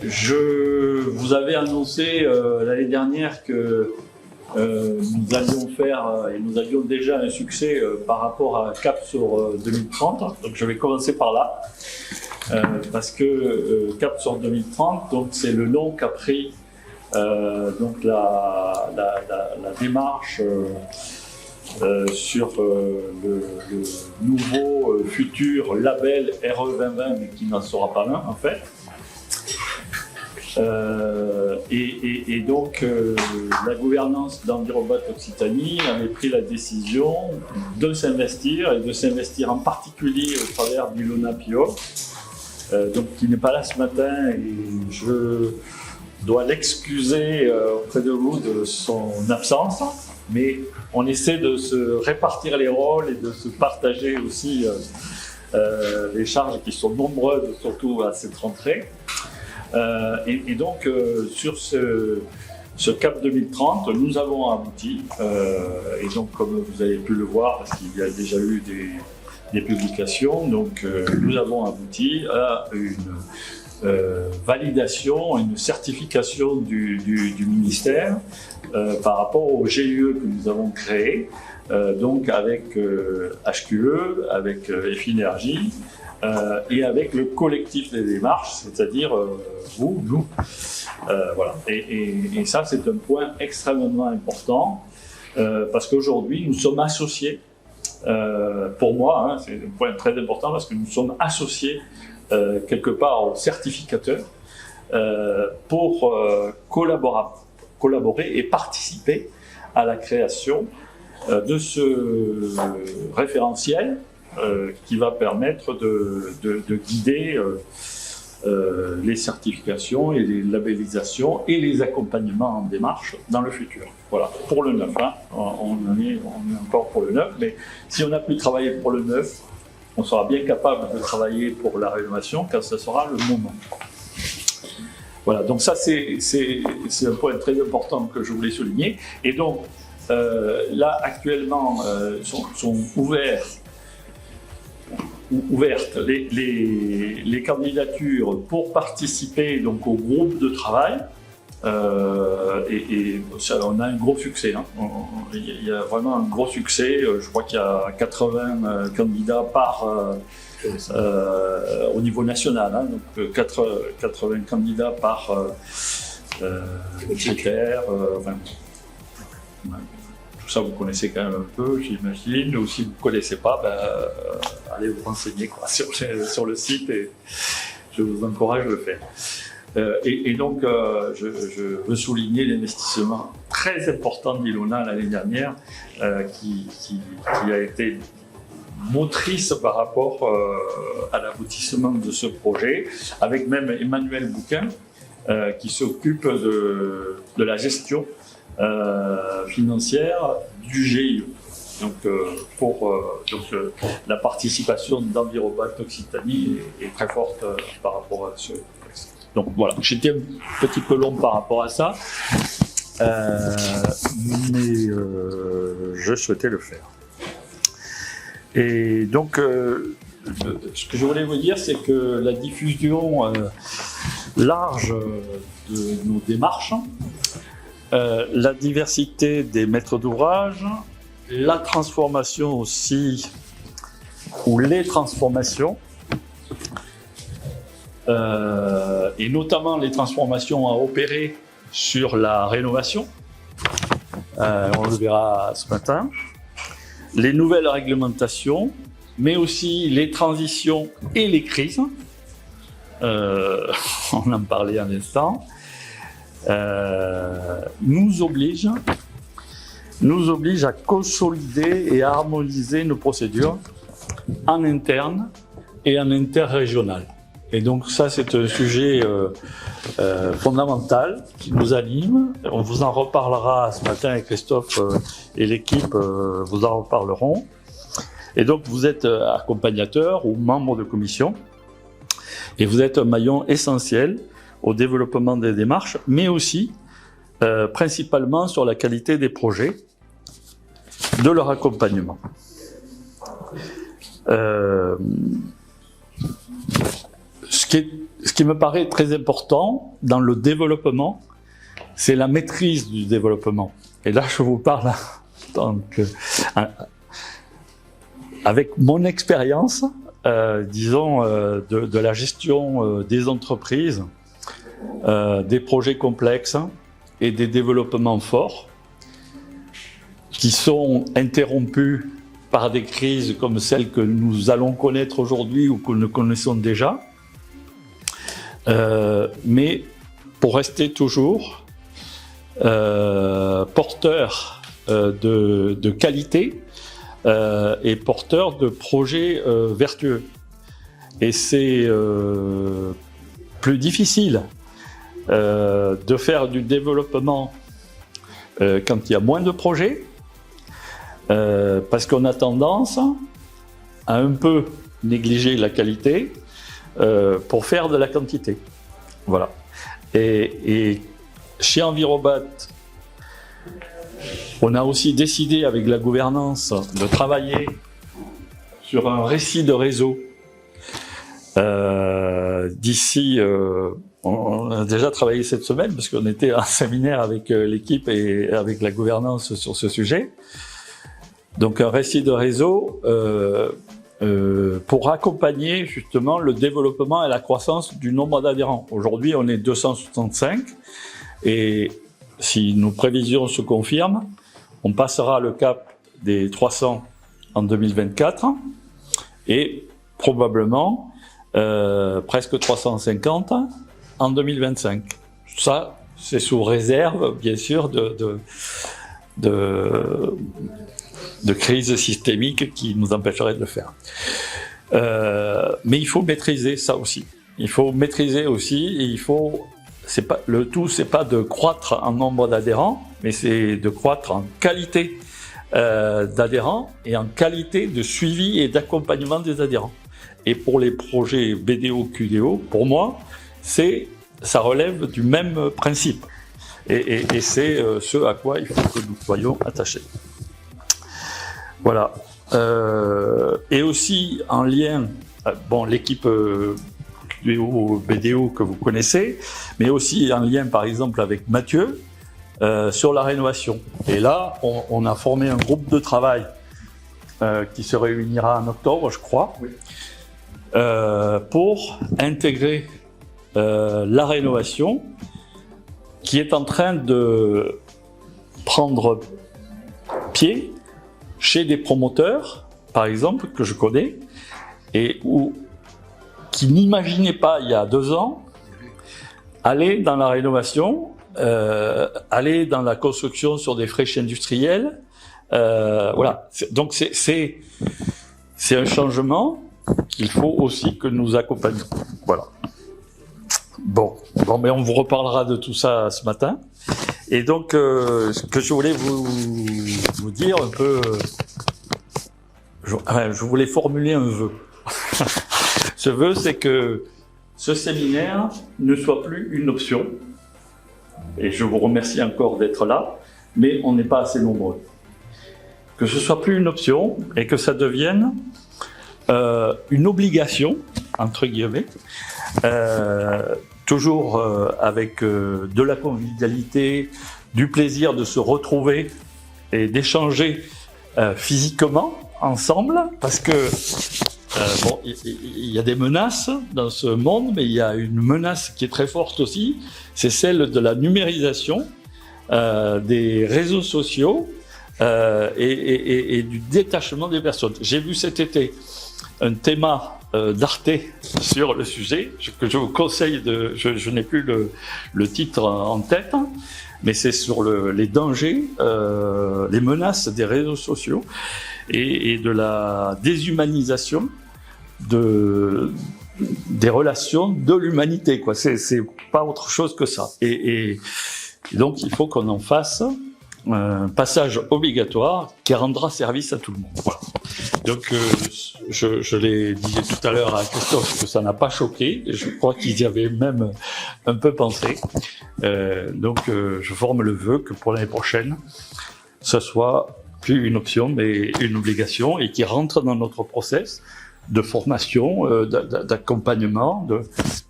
Je vous avais annoncé l'année dernière que nous allions faire, et nous avions déjà un succès par rapport à Cap sur 2030. Donc je vais commencer par là, parce que Cap sur 2030, donc c'est le nom qu'a pris donc la démarche sur le nouveau futur label RE 2020, mais qui n'en sera pas un en fait. Et donc la gouvernance d'Envirobat Occitanie avait pris la décision de s'investir, et de s'investir en particulier au travers d'Ilona Pio, donc qui n'est pas là ce matin, et je dois l'excuser auprès de vous de son absence, mais on essaie de se répartir les rôles et de se partager aussi les charges qui sont nombreuses, surtout à cette rentrée. Et donc, sur ce Cap 2030, nous avons abouti, et donc comme vous avez pu le voir, parce qu'il y a déjà eu des publications, donc nous avons abouti à une validation, une certification du ministère par rapport au GIE que nous avons créé, donc avec HQE, avec Effinergie, et avec le collectif des démarches, c'est-à-dire vous, nous. Voilà. Et ça, c'est un point extrêmement important, parce qu'aujourd'hui, nous sommes associés, pour moi, hein, c'est un point très important, parce que nous sommes associés quelque part aux certificateurs pour collaborer et participer à la création de ce référentiel qui va permettre de guider les certifications et les labellisations et les accompagnements en démarche dans le futur. Voilà, pour le neuf, hein. On est encore pour le neuf, mais si on a pu travailler pour le neuf, on sera bien capable de travailler pour la rénovation quand ce sera le moment. Voilà, donc ça c'est un point très important que je voulais souligner. Et donc là actuellement sont ouvertes les candidatures pour participer donc au groupe de travail, et ça, on a un gros succès, hein. Il y a vraiment un gros succès. Je crois qu'il y a 80 candidats au niveau national, hein, donc 80 candidats par critère. Enfin, tout ça, vous connaissez quand même un peu, j'imagine. Ou si vous ne connaissez pas, allez vous renseigner sur le site, et je vous encourage à le faire. Et donc, je veux souligner l'investissement très important d'Ilona l'année dernière, qui a été motrice par rapport à l'aboutissement de ce projet, avec même Emmanuel Bouquin, qui s'occupe de la gestion financière du GIE. Donc, la participation d'Envirobat Occitanie est très forte par rapport à ce texte. Donc voilà, j'étais un petit peu long par rapport à ça, mais je souhaitais le faire. Et donc, ce que je voulais vous dire, c'est que la diffusion large de nos démarches, la diversité des maîtres d'ouvrage, la transformation aussi, ou les transformations, et notamment les transformations à opérer sur la rénovation, on le verra ce matin, les nouvelles réglementations, mais aussi les transitions et les crises, on en parlait un instant, nous oblige à consolider et à harmoniser nos procédures en interne et en interrégional. Et donc ça, c'est un sujet fondamental qui nous anime. On vous en reparlera ce matin, avec Christophe et l'équipe vous en reparleront. Et donc vous êtes accompagnateur ou membre de commission, et vous êtes un maillon essentiel au développement des démarches, mais aussi principalement sur la qualité des projets, de leur accompagnement. Ce ce qui me paraît très important dans le développement, c'est la maîtrise du développement. Et là, je vous parle donc, avec mon expérience, disons, de la gestion des entreprises, des projets complexes et des développements forts qui sont interrompus par des crises comme celles que nous allons connaître aujourd'hui ou que nous connaissons déjà, mais pour rester toujours porteur de qualité et porteur de projets vertueux. Et c'est plus difficile de faire du développement quand il y a moins de projets, parce qu'on a tendance à un peu négliger la qualité pour faire de la quantité. Voilà. Et chez Envirobat, on a aussi décidé avec la gouvernance de travailler sur un récit de réseau. D'ici, on a déjà travaillé cette semaine parce qu'on était en séminaire avec l'équipe et avec la gouvernance sur ce sujet. Donc un récit de réseau pour accompagner justement le développement et la croissance du nombre d'adhérents. Aujourd'hui, on est 265 et si nos prévisions se confirment, on passera le cap des 300 en 2024 et probablement presque 350 en 2025. Ça, c'est sous réserve, bien sûr, de crise systémique qui nous empêcherait de le faire. Mais il faut maîtriser ça aussi. Il faut maîtriser aussi et il faut... le tout, c'est pas de croître en nombre d'adhérents, mais c'est de croître en qualité d'adhérents et en qualité de suivi et d'accompagnement des adhérents. Et pour les projets BDO, QDO, pour moi, ça relève du même principe. Et c'est ce à quoi il faut que nous soyons attachés. Voilà. Et aussi en lien, bon, l'équipe QDO, BDO que vous connaissez, mais aussi en lien par exemple avec Mathieu sur la rénovation. Et là, on a formé un groupe de travail qui se réunira en octobre, je crois, oui. Pour intégrer la rénovation qui est en train de prendre pied chez des promoteurs, par exemple, que je connais, et qui n'imaginaient pas il y a 2 ans aller dans la rénovation, aller dans la construction sur des friches industrielles. Voilà. Donc c'est un changement qu'il faut aussi que nous accompagnions. Voilà. Bon, mais on vous reparlera de tout ça ce matin. Et donc, ce que je voulais vous dire un peu, je voulais formuler un vœu. Ce vœu, c'est que ce séminaire ne soit plus une option. Et je vous remercie encore d'être là, mais on n'est pas assez nombreux. Que ce soit plus une option et que ça devienne une obligation, entre guillemets, toujours avec de la convivialité, du plaisir de se retrouver et d'échanger physiquement ensemble, parce que bon, il y a des menaces dans ce monde, mais il y a une menace qui est très forte aussi, c'est celle de la numérisation des réseaux sociaux et du détachement des personnes. J'ai vu cet été un thème d'Arte sur le sujet, que je vous conseille je n'ai plus le titre en tête, mais c'est sur les dangers, les menaces des réseaux sociaux et de la déshumanisation des relations de l'humanité, quoi. C'est pas autre chose que ça. Et donc il faut qu'on en fasse un passage obligatoire qui rendra service à tout le monde. Voilà. Donc je l'ai dit tout à l'heure à Christophe que ça n'a pas choqué, et je crois qu'ils y avaient même un peu pensé. Donc je forme le vœu que pour l'année prochaine, ce soit plus une option mais une obligation et qui rentre dans notre process de formation, d'accompagnement,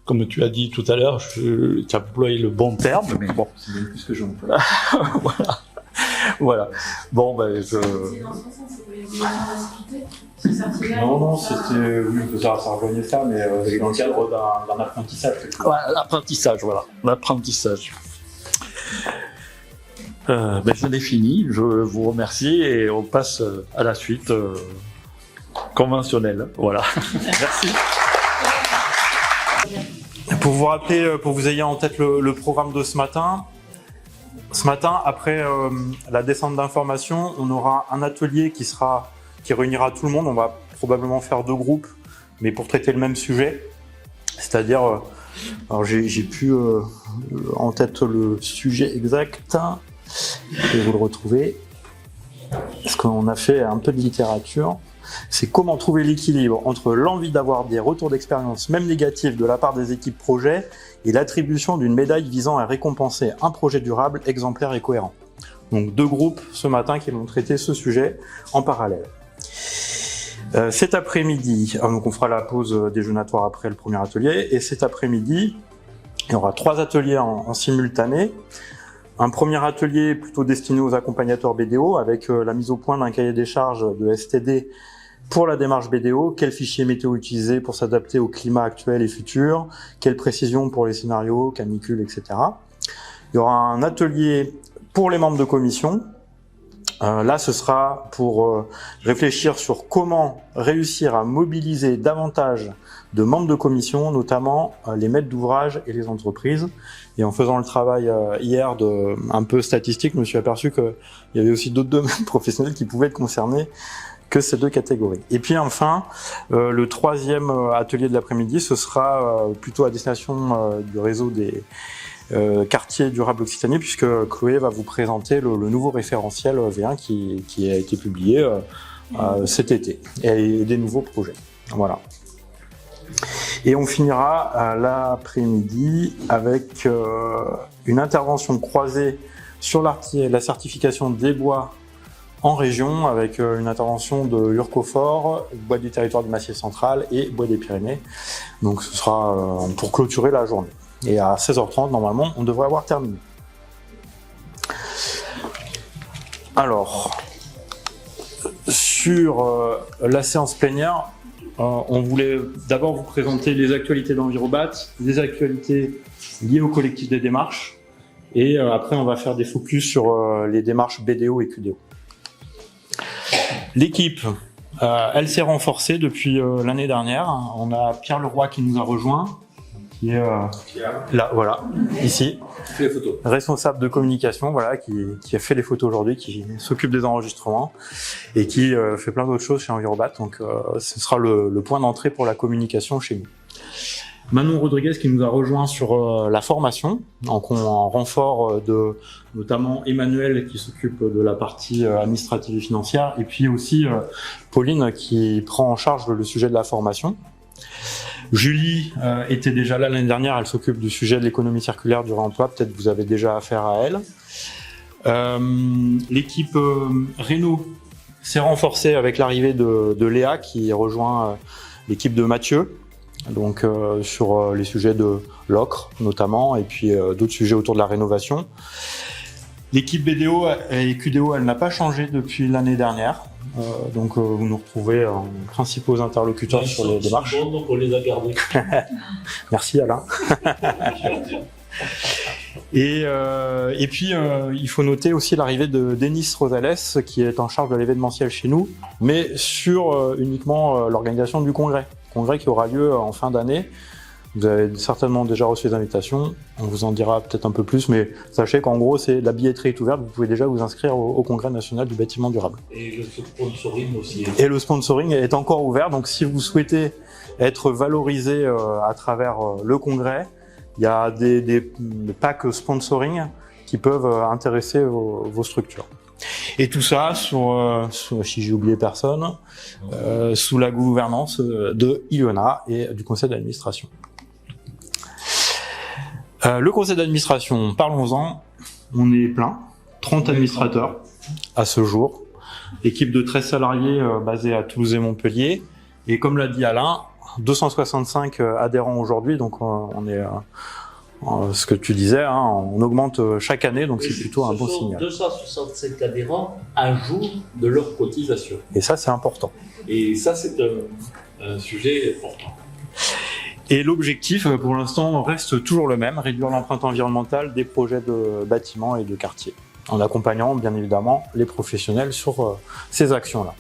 comme tu as dit tout à l'heure, tu as employé le bon terme, mais bon. C'est bien plus que j'emploie. Voilà. Voilà. Bon, ben, C'est dans ce sens, c'est Non, c'était, oui, ça rejoignait ça, mais dans le cadre d'un apprentissage. Voilà, l'apprentissage, voilà. L'apprentissage. Ben, je l'ai fini, je vous remercie et on passe à la suite conventionnelle. Voilà. Merci. Pour vous rappeler, pour que vous ayez en tête le programme de ce matin, après la descente d'information, on aura un atelier qui réunira tout le monde. On va probablement faire 2 groupes, mais pour traiter le même sujet. C'est-à-dire, alors j'ai plus en tête le sujet exact. Je vais vous le retrouver. Parce qu'on a fait un peu de littérature. C'est comment trouver l'équilibre entre l'envie d'avoir des retours d'expérience, même négatifs, de la part des équipes projet et l'attribution d'une médaille visant à récompenser un projet durable, exemplaire et cohérent. Donc 2 groupes ce matin qui vont traiter ce sujet en parallèle. Cet après-midi, donc on fera la pause déjeunatoire après le premier atelier, et cet après-midi, il y aura 3 ateliers en simultané. Un premier atelier plutôt destiné aux accompagnateurs BDO avec la mise au point d'un cahier des charges de STD pour la démarche BDO, quel fichier météo utiliser pour s'adapter au climat actuel et futur, quelle précision pour les scénarios, canicules, etc. Il y aura un atelier pour les membres de commission. Là, ce sera pour réfléchir sur comment réussir à mobiliser davantage de membres de commission, notamment les maîtres d'ouvrage et les entreprises. Et en faisant le travail hier un peu statistique, je me suis aperçu qu'il y avait aussi d'autres domaines professionnels qui pouvaient être concernés que ces 2 catégories. Et puis enfin, le 3e atelier de l'après-midi, ce sera plutôt à destination du réseau des quartiers durables Occitanie, puisque Chloé va vous présenter le nouveau référentiel V1 qui a été publié cet été, et des nouveaux projets. Voilà. Et on finira l'après-midi avec une intervention croisée sur la certification des bois en région, avec une intervention de Urcofort, Bois du territoire du Massif central et Bois des Pyrénées. Donc ce sera pour clôturer la journée. Et à 16h30, normalement, on devrait avoir terminé. Alors, sur la séance plénière, on voulait d'abord vous présenter les actualités d'Envirobat, les actualités liées au collectif des démarches, et après on va faire des focus sur les démarches BDO et QDO. L'équipe, elle s'est renforcée depuis l'année dernière. On a Pierre Leroy qui nous a rejoint, qui est là, voilà, ici, responsable de communication, voilà, qui a fait les photos aujourd'hui, qui s'occupe des enregistrements et qui fait plein d'autres choses chez Envirobat. Donc, ce sera le point d'entrée pour la communication chez nous. Manon Rodriguez qui nous a rejoint sur la formation, donc en renfort de notamment Emmanuel qui s'occupe de la partie administrative et financière, et puis aussi Pauline qui prend en charge le sujet de la formation. Julie était déjà là l'année dernière, elle s'occupe du sujet de l'économie circulaire du réemploi, peut-être vous avez déjà affaire à elle. L'équipe Réno s'est renforcée avec l'arrivée de Léa qui rejoint l'équipe de Mathieu, donc sur les sujets de l'ocre notamment, et puis d'autres sujets autour de la rénovation. L'équipe BDO et QDO, elle n'a pas changé depuis l'année dernière, donc vous nous retrouvez en principaux interlocuteurs sur les démarches. Bon, donc on les a gardés. Merci Alain. Et puis il faut noter aussi l'arrivée de Denis Rosales qui est en charge de l'événementiel chez nous, mais sur uniquement l'organisation du congrès qui aura lieu en fin d'année. Vous avez certainement déjà reçu les invitations, on vous en dira peut-être un peu plus, mais sachez qu'en gros, la billetterie est ouverte, vous pouvez déjà vous inscrire au Congrès national du bâtiment durable. Et le sponsoring aussi. Et le sponsoring est encore ouvert, donc si vous souhaitez être valorisé à travers le Congrès, il y a des packs sponsoring qui peuvent intéresser vos structures. Et tout ça, si j'ai oublié personne, sous la gouvernance de Iona et du conseil d'administration. Le conseil d'administration, parlons-en, on est plein, 30 administrateurs à ce jour, équipe de 13 salariés basée à Toulouse et Montpellier, Et comme l'a dit Alain, 265 adhérents aujourd'hui, donc on est ce que tu disais, hein, on augmente chaque année, donc c'est plutôt un bon signal. 265 adhérents un jour de leur cotisation. Et ça, c'est important. Et ça, c'est un sujet important. Et l'objectif, pour l'instant, reste toujours le même, réduire l'empreinte environnementale des projets de bâtiments et de quartiers, en accompagnant bien évidemment les professionnels sur ces actions-là.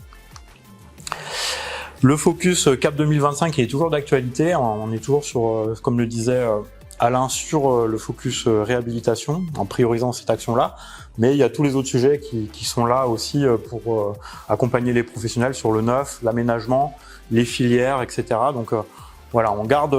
Le focus CAP 2025 est toujours d'actualité, on est toujours sur, comme le disait Alain, sur le focus réhabilitation, en priorisant cette action-là, mais il y a tous les autres sujets qui sont là aussi pour accompagner les professionnels sur le neuf, l'aménagement, les filières, etc. Donc voilà, on garde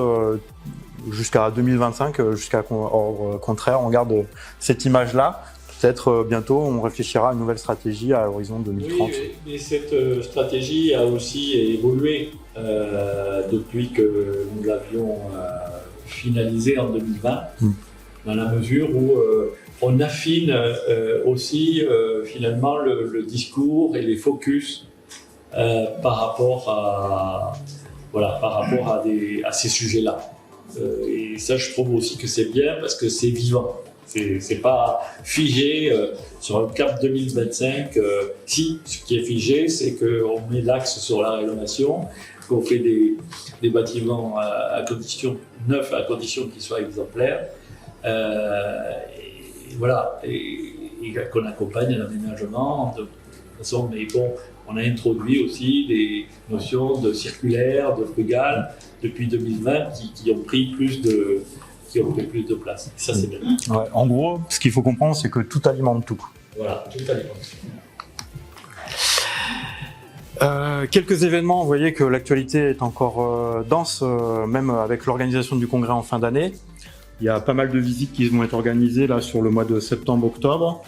jusqu'à 2025, jusqu'à contraire, on garde cette image-là. Peut-être bientôt, on réfléchira à une nouvelle stratégie à l'horizon 2030. Oui, mais cette stratégie a aussi évolué depuis que nous l'avions finalisée en 2020, dans la mesure où on affine aussi finalement le discours et les focus par rapport à ces sujets-là. Et ça, je trouve aussi que c'est bien parce que c'est vivant. C'est pas figé sur un CAP 2025. Si, ce qui est figé, c'est qu'on met l'axe sur la rénovation, qu'on fait des bâtiments à condition neufs, à condition qu'ils soient exemplaires. Et voilà, et qu'on accompagne l'aménagement de façon. Mais bon, on a introduit aussi des notions de circulaire, de frugal depuis 2020 qui ont pris plus de place. Ça, c'est bien. Ouais, en gros, ce qu'il faut comprendre, c'est que tout alimente tout. Voilà, tout alimente. Quelques événements, vous voyez que l'actualité est encore dense, même avec l'organisation du congrès en fin d'année. Il y a pas mal de visites qui vont être organisées là sur le mois de septembre-octobre.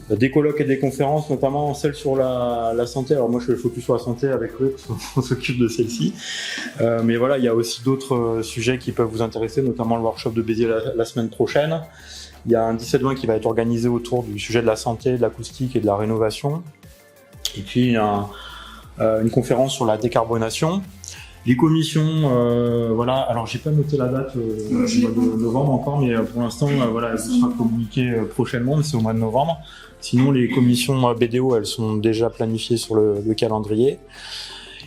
Des colloques et des conférences, notamment celle sur la santé. Alors moi, je fais le focus sur la santé avec eux, on s'occupe de celle-ci. Mais voilà, il y a aussi d'autres sujets qui peuvent vous intéresser, notamment le workshop de Béziers la semaine prochaine. Il y a un 17-20 qui va être organisé autour du sujet de la santé, de l'acoustique et de la rénovation. Et puis une conférence sur la décarbonation. Les commissions, voilà. Alors j'ai pas noté la date au mois de novembre encore, mais pour l'instant, voilà, elle sera communiquée prochainement, mais c'est au mois de novembre. Sinon, les commissions BDO, elles sont déjà planifiées sur le calendrier.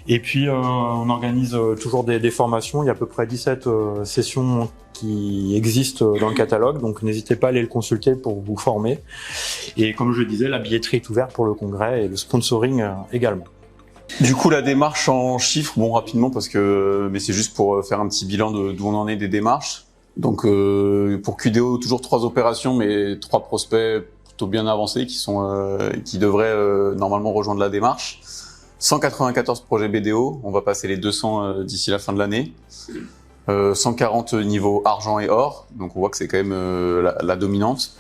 Et puis, on organise toujours des formations. Il y a à peu près 17 sessions qui existent dans le catalogue, donc n'hésitez pas à aller le consulter pour vous former. Et comme je le disais, la billetterie est ouverte pour le congrès et le sponsoring également. Du coup, la démarche en chiffres, bon, rapidement, mais c'est juste pour faire un petit bilan d'où on en est des démarches. Donc, pour QDO, toujours 3 opérations, mais 3 prospects plutôt bien avancés qui devraient normalement rejoindre la démarche. 194 projets BDO, on va passer les 200 d'ici la fin de l'année. 140 niveaux argent et or, donc on voit que c'est quand même la dominante.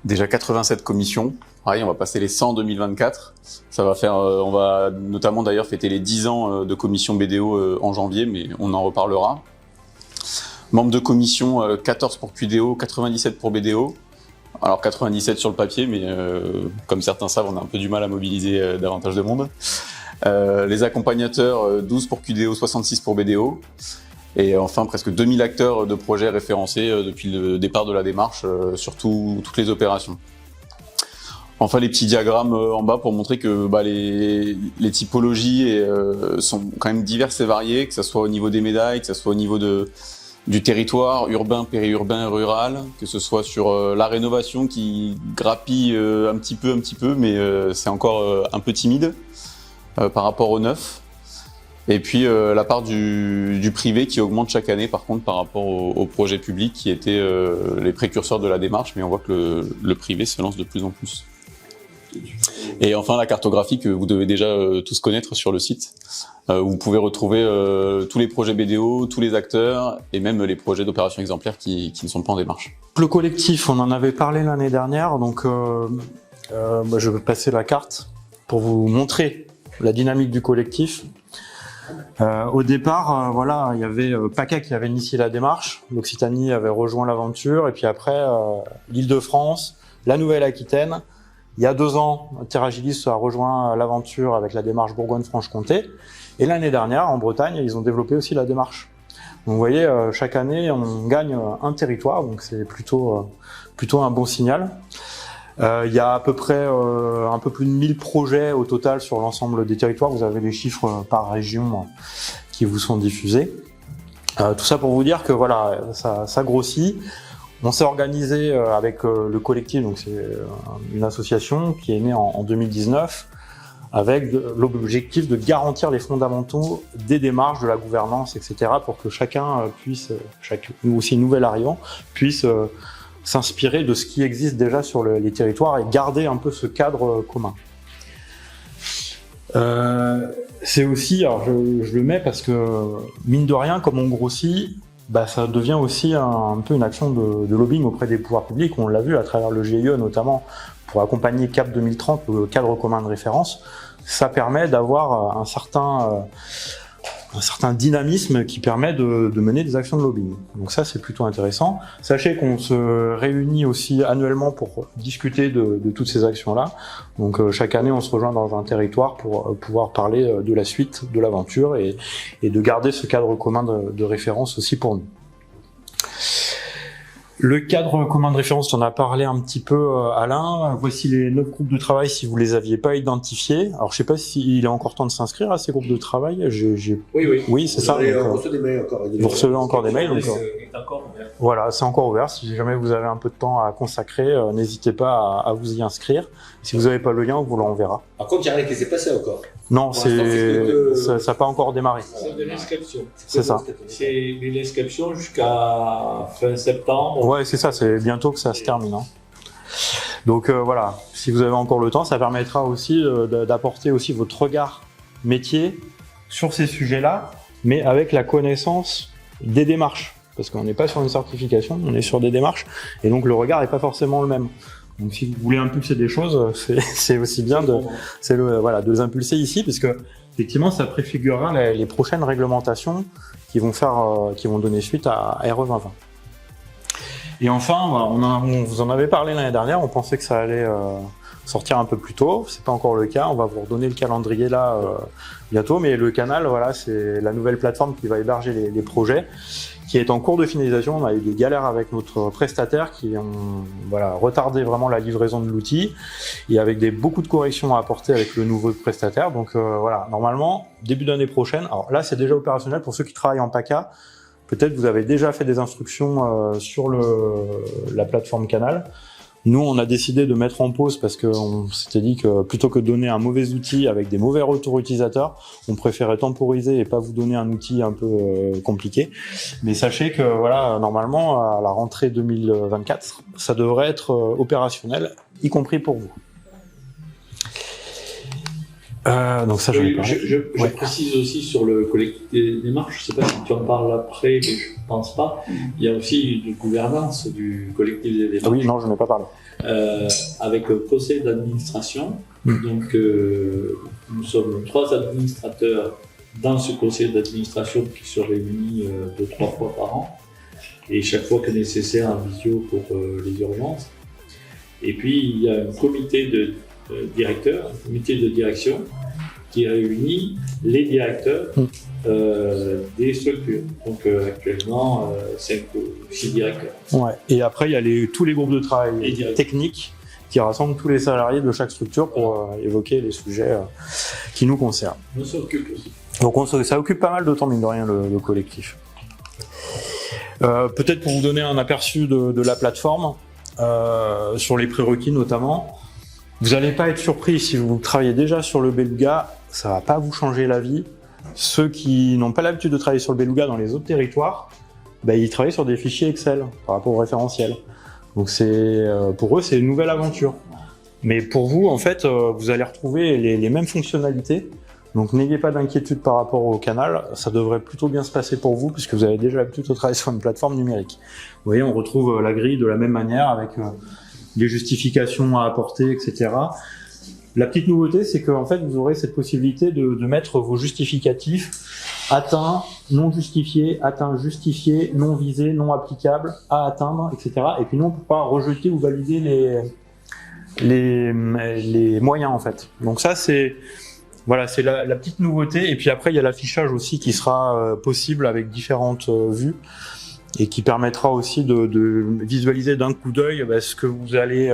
Déjà 87 commissions. Pareil, on va passer les 100 en 2024. Ça va faire, on va notamment d'ailleurs fêter les 10 ans de commission BDO en janvier, mais on en reparlera. Membres de commission, 14 pour QDO, 97 pour BDO. Alors 97 sur le papier, mais comme certains savent, on a un peu du mal à mobiliser davantage de monde. Les accompagnateurs, 12 pour QDO, 66 pour BDO. Et enfin, presque 2000 acteurs de projets référencés depuis le départ de la démarche sur toutes les opérations. Enfin, les petits diagrammes en bas pour montrer que les typologies sont quand même diverses et variées, que ce soit au niveau des médailles, que ce soit au niveau du territoire, urbain, périurbain, rural, que ce soit sur la rénovation qui grappille un petit peu, mais c'est encore un peu timide par rapport au neuf. Et puis la part du privé qui augmente chaque année, par contre, par rapport aux projets publics qui étaient les précurseurs de la démarche, mais on voit que le privé se lance de plus en plus. Et enfin, la cartographie que vous devez déjà tous connaître sur le site, où vous pouvez retrouver tous les projets BDO, tous les acteurs, et même les projets d'opérations exemplaires qui ne sont pas en démarche. Le collectif, on en avait parlé l'année dernière, donc je vais passer la carte pour vous montrer la dynamique du collectif. Au départ, voilà, il y avait PACA qui avait initié la démarche, l'Occitanie avait rejoint l'aventure, et puis après, l'Île-de-France, la Nouvelle-Aquitaine. Il y a 2 ans, Terragilis a rejoint l'aventure avec la démarche Bourgogne-Franche-Comté. Et l'année dernière, en Bretagne, ils ont développé aussi la démarche. Donc vous voyez, chaque année, on gagne un territoire, donc c'est plutôt un bon signal. Il y a à peu près un peu plus de 1000 projets au total sur l'ensemble des territoires. Vous avez les chiffres par région qui vous sont diffusés. Tout ça pour vous dire que voilà, ça grossit. On s'est organisé avec le collectif, donc c'est une association qui est née en 2019, avec l'objectif de garantir les fondamentaux des démarches, de la gouvernance, etc., pour que chacun puisse, nous aussi nouvel arrivant, puisse s'inspirer de ce qui existe déjà sur les territoires et garder un peu ce cadre commun. C'est aussi, alors je le mets parce que mine de rien, comme on grossit, ça devient aussi un peu une action de lobbying auprès des pouvoirs publics. On l'a vu à travers le GIE notamment pour accompagner CAP 2030, le cadre commun de référence. Ça permet d'avoir un certain dynamisme qui permet de mener des actions de lobbying. Donc ça, c'est plutôt intéressant. Sachez qu'on se réunit aussi annuellement pour discuter de toutes ces actions-là. Donc chaque année, on se rejoint dans un territoire pour pouvoir parler de la suite de l'aventure et de garder ce cadre commun de référence aussi pour nous. Le cadre commun de référence, on en a parlé un petit peu, Alain. Voici les 9 groupes de travail si vous les aviez pas identifiés. Alors, je sais pas s'il est encore temps de s'inscrire à ces groupes de travail. Oui, c'est ça. On reçoit des mails encore. Vous recevez encore des mails. Donc, voilà, c'est encore ouvert. Si jamais vous avez un peu de temps à consacrer, n'hésitez pas à vous y inscrire. Si vous n'avez pas le lien, on vous l'enverra. Par contre, il n'y a rien qui s'est passé encore. Non, ça n'a pas encore démarré. C'est de l'inscription. C'est ça. C'est l'inscription jusqu'à fin septembre. Ouais, c'est ça, c'est bientôt que ça se termine. Hein. Donc voilà, si vous avez encore le temps, ça permettra aussi d'apporter aussi votre regard métier sur ces sujets-là, mais avec la connaissance des démarches. Parce qu'on n'est pas sur une certification, on est sur des démarches, et donc le regard n'est pas forcément le même. Donc si vous voulez impulser des choses, c'est aussi bien de les impulser ici, parce que effectivement ça préfigurera les prochaines réglementations qui vont donner suite à RE 2020. Et enfin, on vous en avait parlé l'année dernière, on pensait que ça allait sortir un peu plus tôt, c'est pas encore le cas, on va vous redonner le calendrier là bientôt, mais le canal, voilà, c'est la nouvelle plateforme qui va héberger les projets, qui est en cours de finalisation. On a eu des galères avec notre prestataire qui ont retardé vraiment la livraison de l'outil, et avec beaucoup de corrections à apporter avec le nouveau prestataire. Donc normalement, début d'année prochaine, alors là c'est déjà opérationnel pour ceux qui travaillent en PACA. Peut-être vous avez déjà fait des instructions sur la plateforme Canal. Nous, on a décidé de mettre en pause parce qu'on s'était dit que plutôt que de donner un mauvais outil avec des mauvais retours utilisateurs, on préférait temporiser et pas vous donner un outil un peu compliqué. Mais sachez que normalement, à la rentrée 2024, ça devrait être opérationnel, y compris pour vous. Donc ça, je précise aussi sur le collectif des démarches, je ne sais pas si tu en parles après, mais je ne pense pas. Il y a aussi une gouvernance du collectif des démarches. Ah oui, non, je n'ai pas parlé. Avec le conseil d'administration. Donc, nous sommes 3 administrateurs dans ce conseil d'administration qui se réunit 2-3 fois par an, et chaque fois que nécessaire en visio pour les urgences. Et puis, il y a un comité de directeur, un comité de direction qui réunit les directeurs des structures. Donc actuellement, 5 ou 6 directeurs. Ouais. Et après, il y a tous les groupes de travail techniques qui rassemblent tous les salariés de chaque structure pour évoquer les sujets qui nous concernent. On s'occupe aussi. Donc ça occupe pas mal de temps, mine de rien, le collectif. Peut-être pour vous donner un aperçu de la plateforme, sur les prérequis notamment, vous n'allez pas être surpris si vous travaillez déjà sur le Beluga, ça va pas vous changer la vie. Ceux qui n'ont pas l'habitude de travailler sur le Beluga dans les autres territoires, ils travaillent sur des fichiers Excel par rapport au référentiel. Donc pour eux, c'est une nouvelle aventure. Mais pour vous, en fait, vous allez retrouver les mêmes fonctionnalités. Donc n'ayez pas d'inquiétude par rapport au canal, ça devrait plutôt bien se passer pour vous puisque vous avez déjà l'habitude de travailler sur une plateforme numérique. Vous voyez, on retrouve la grille de la même manière avec les justifications à apporter, etc. La petite nouveauté, c'est qu'en fait, vous aurez cette possibilité de mettre vos justificatifs atteint, non justifié, atteint, justifié, non visé, non applicable, à atteindre, etc. Et puis nous, on ne peut pas rejeter ou valider les moyens, en fait. Donc ça, c'est Voilà, c'est la petite nouveauté. Et puis après, il y a l'affichage aussi qui sera possible avec différentes vues et qui permettra aussi de visualiser d'un coup d'œil ce que vous avez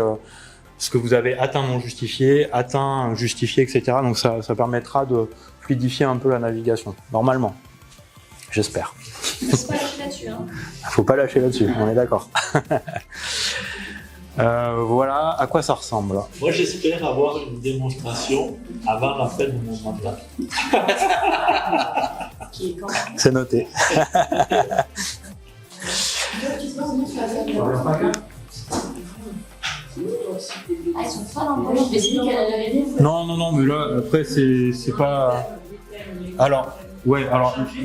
atteint non justifié, atteint justifié, etc. Donc ça permettra de fluidifier un peu la navigation, normalement. J'espère. Faut pas lâcher là-dessus, hein. Faut pas lâcher là-dessus, on est d'accord. Voilà à quoi ça ressemble. Moi, j'espère avoir une démonstration avant la fin de mon mandat. Qui est quand même. C'est noté. Ah, ils sont pas dans le projet, mais c'est lui qui a la vérité. Non, mais là, après, c'est pas... Alors,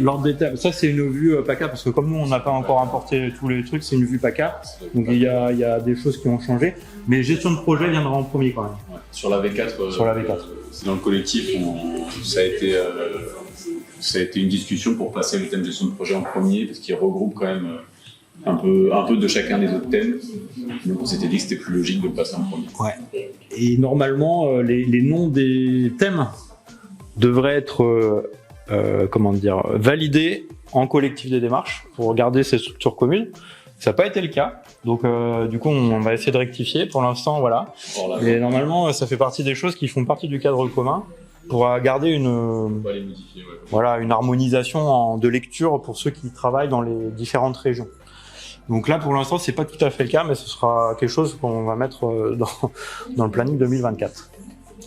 l'ordre des thèmes, ça c'est une vue PACA, parce que comme nous, on n'a pas encore importé tous les trucs, c'est une vue PACA, donc il y a des choses qui ont changé, mais gestion de projet viendra en premier quand même. Ouais. Sur la V4, Sur la V4. C'est dans le collectif, ça a été une discussion pour passer le thème gestion de projet en premier, parce qu'il regroupe quand même un peu de chacun des autres thèmes. Donc on s'était dit que c'était plus logique de le passer en premier. Ouais. Et normalement, les noms des thèmes devraient être validés en collectif des démarches pour garder ces structures communes. Ça n'a pas été le cas, donc du coup on va essayer de rectifier. Pour l'instant, voilà. Et normalement, ça fait partie des choses qui font partie du cadre commun pour garder une harmonisation de lecture pour ceux qui travaillent dans les différentes régions. Donc là, pour l'instant, c'est pas tout à fait le cas, mais ce sera quelque chose qu'on va mettre dans le planning 2024.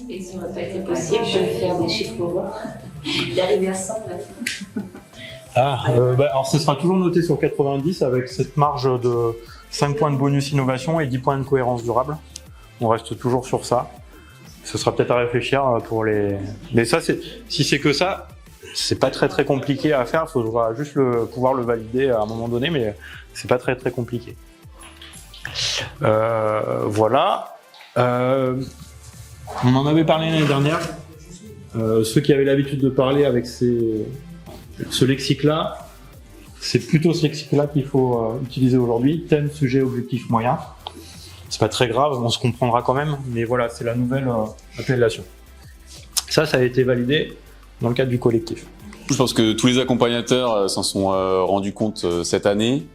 Et ça n'aurait pas été possible de faire des chiffres ronds, d'arriver à 100 là. Alors ce sera toujours noté sur 90 avec cette marge de 5 points de bonus innovation et 10 points de cohérence durable. On reste toujours sur ça. Ce sera peut-être à réfléchir pour les... Mais ça, si c'est que ça, c'est pas très très compliqué à faire. Il faudra juste pouvoir le valider à un moment donné, mais c'est pas très très compliqué. Voilà. On en avait parlé l'année dernière. Ceux qui avaient l'habitude de parler avec ce lexique-là, c'est plutôt ce lexique-là qu'il faut utiliser aujourd'hui. Thème, sujet, objectif, moyen. C'est pas très grave, on se comprendra quand même, mais voilà, c'est la nouvelle appellation. Ça a été validé dans le cadre du collectif. Je pense que tous les accompagnateurs s'en sont rendus compte cette année,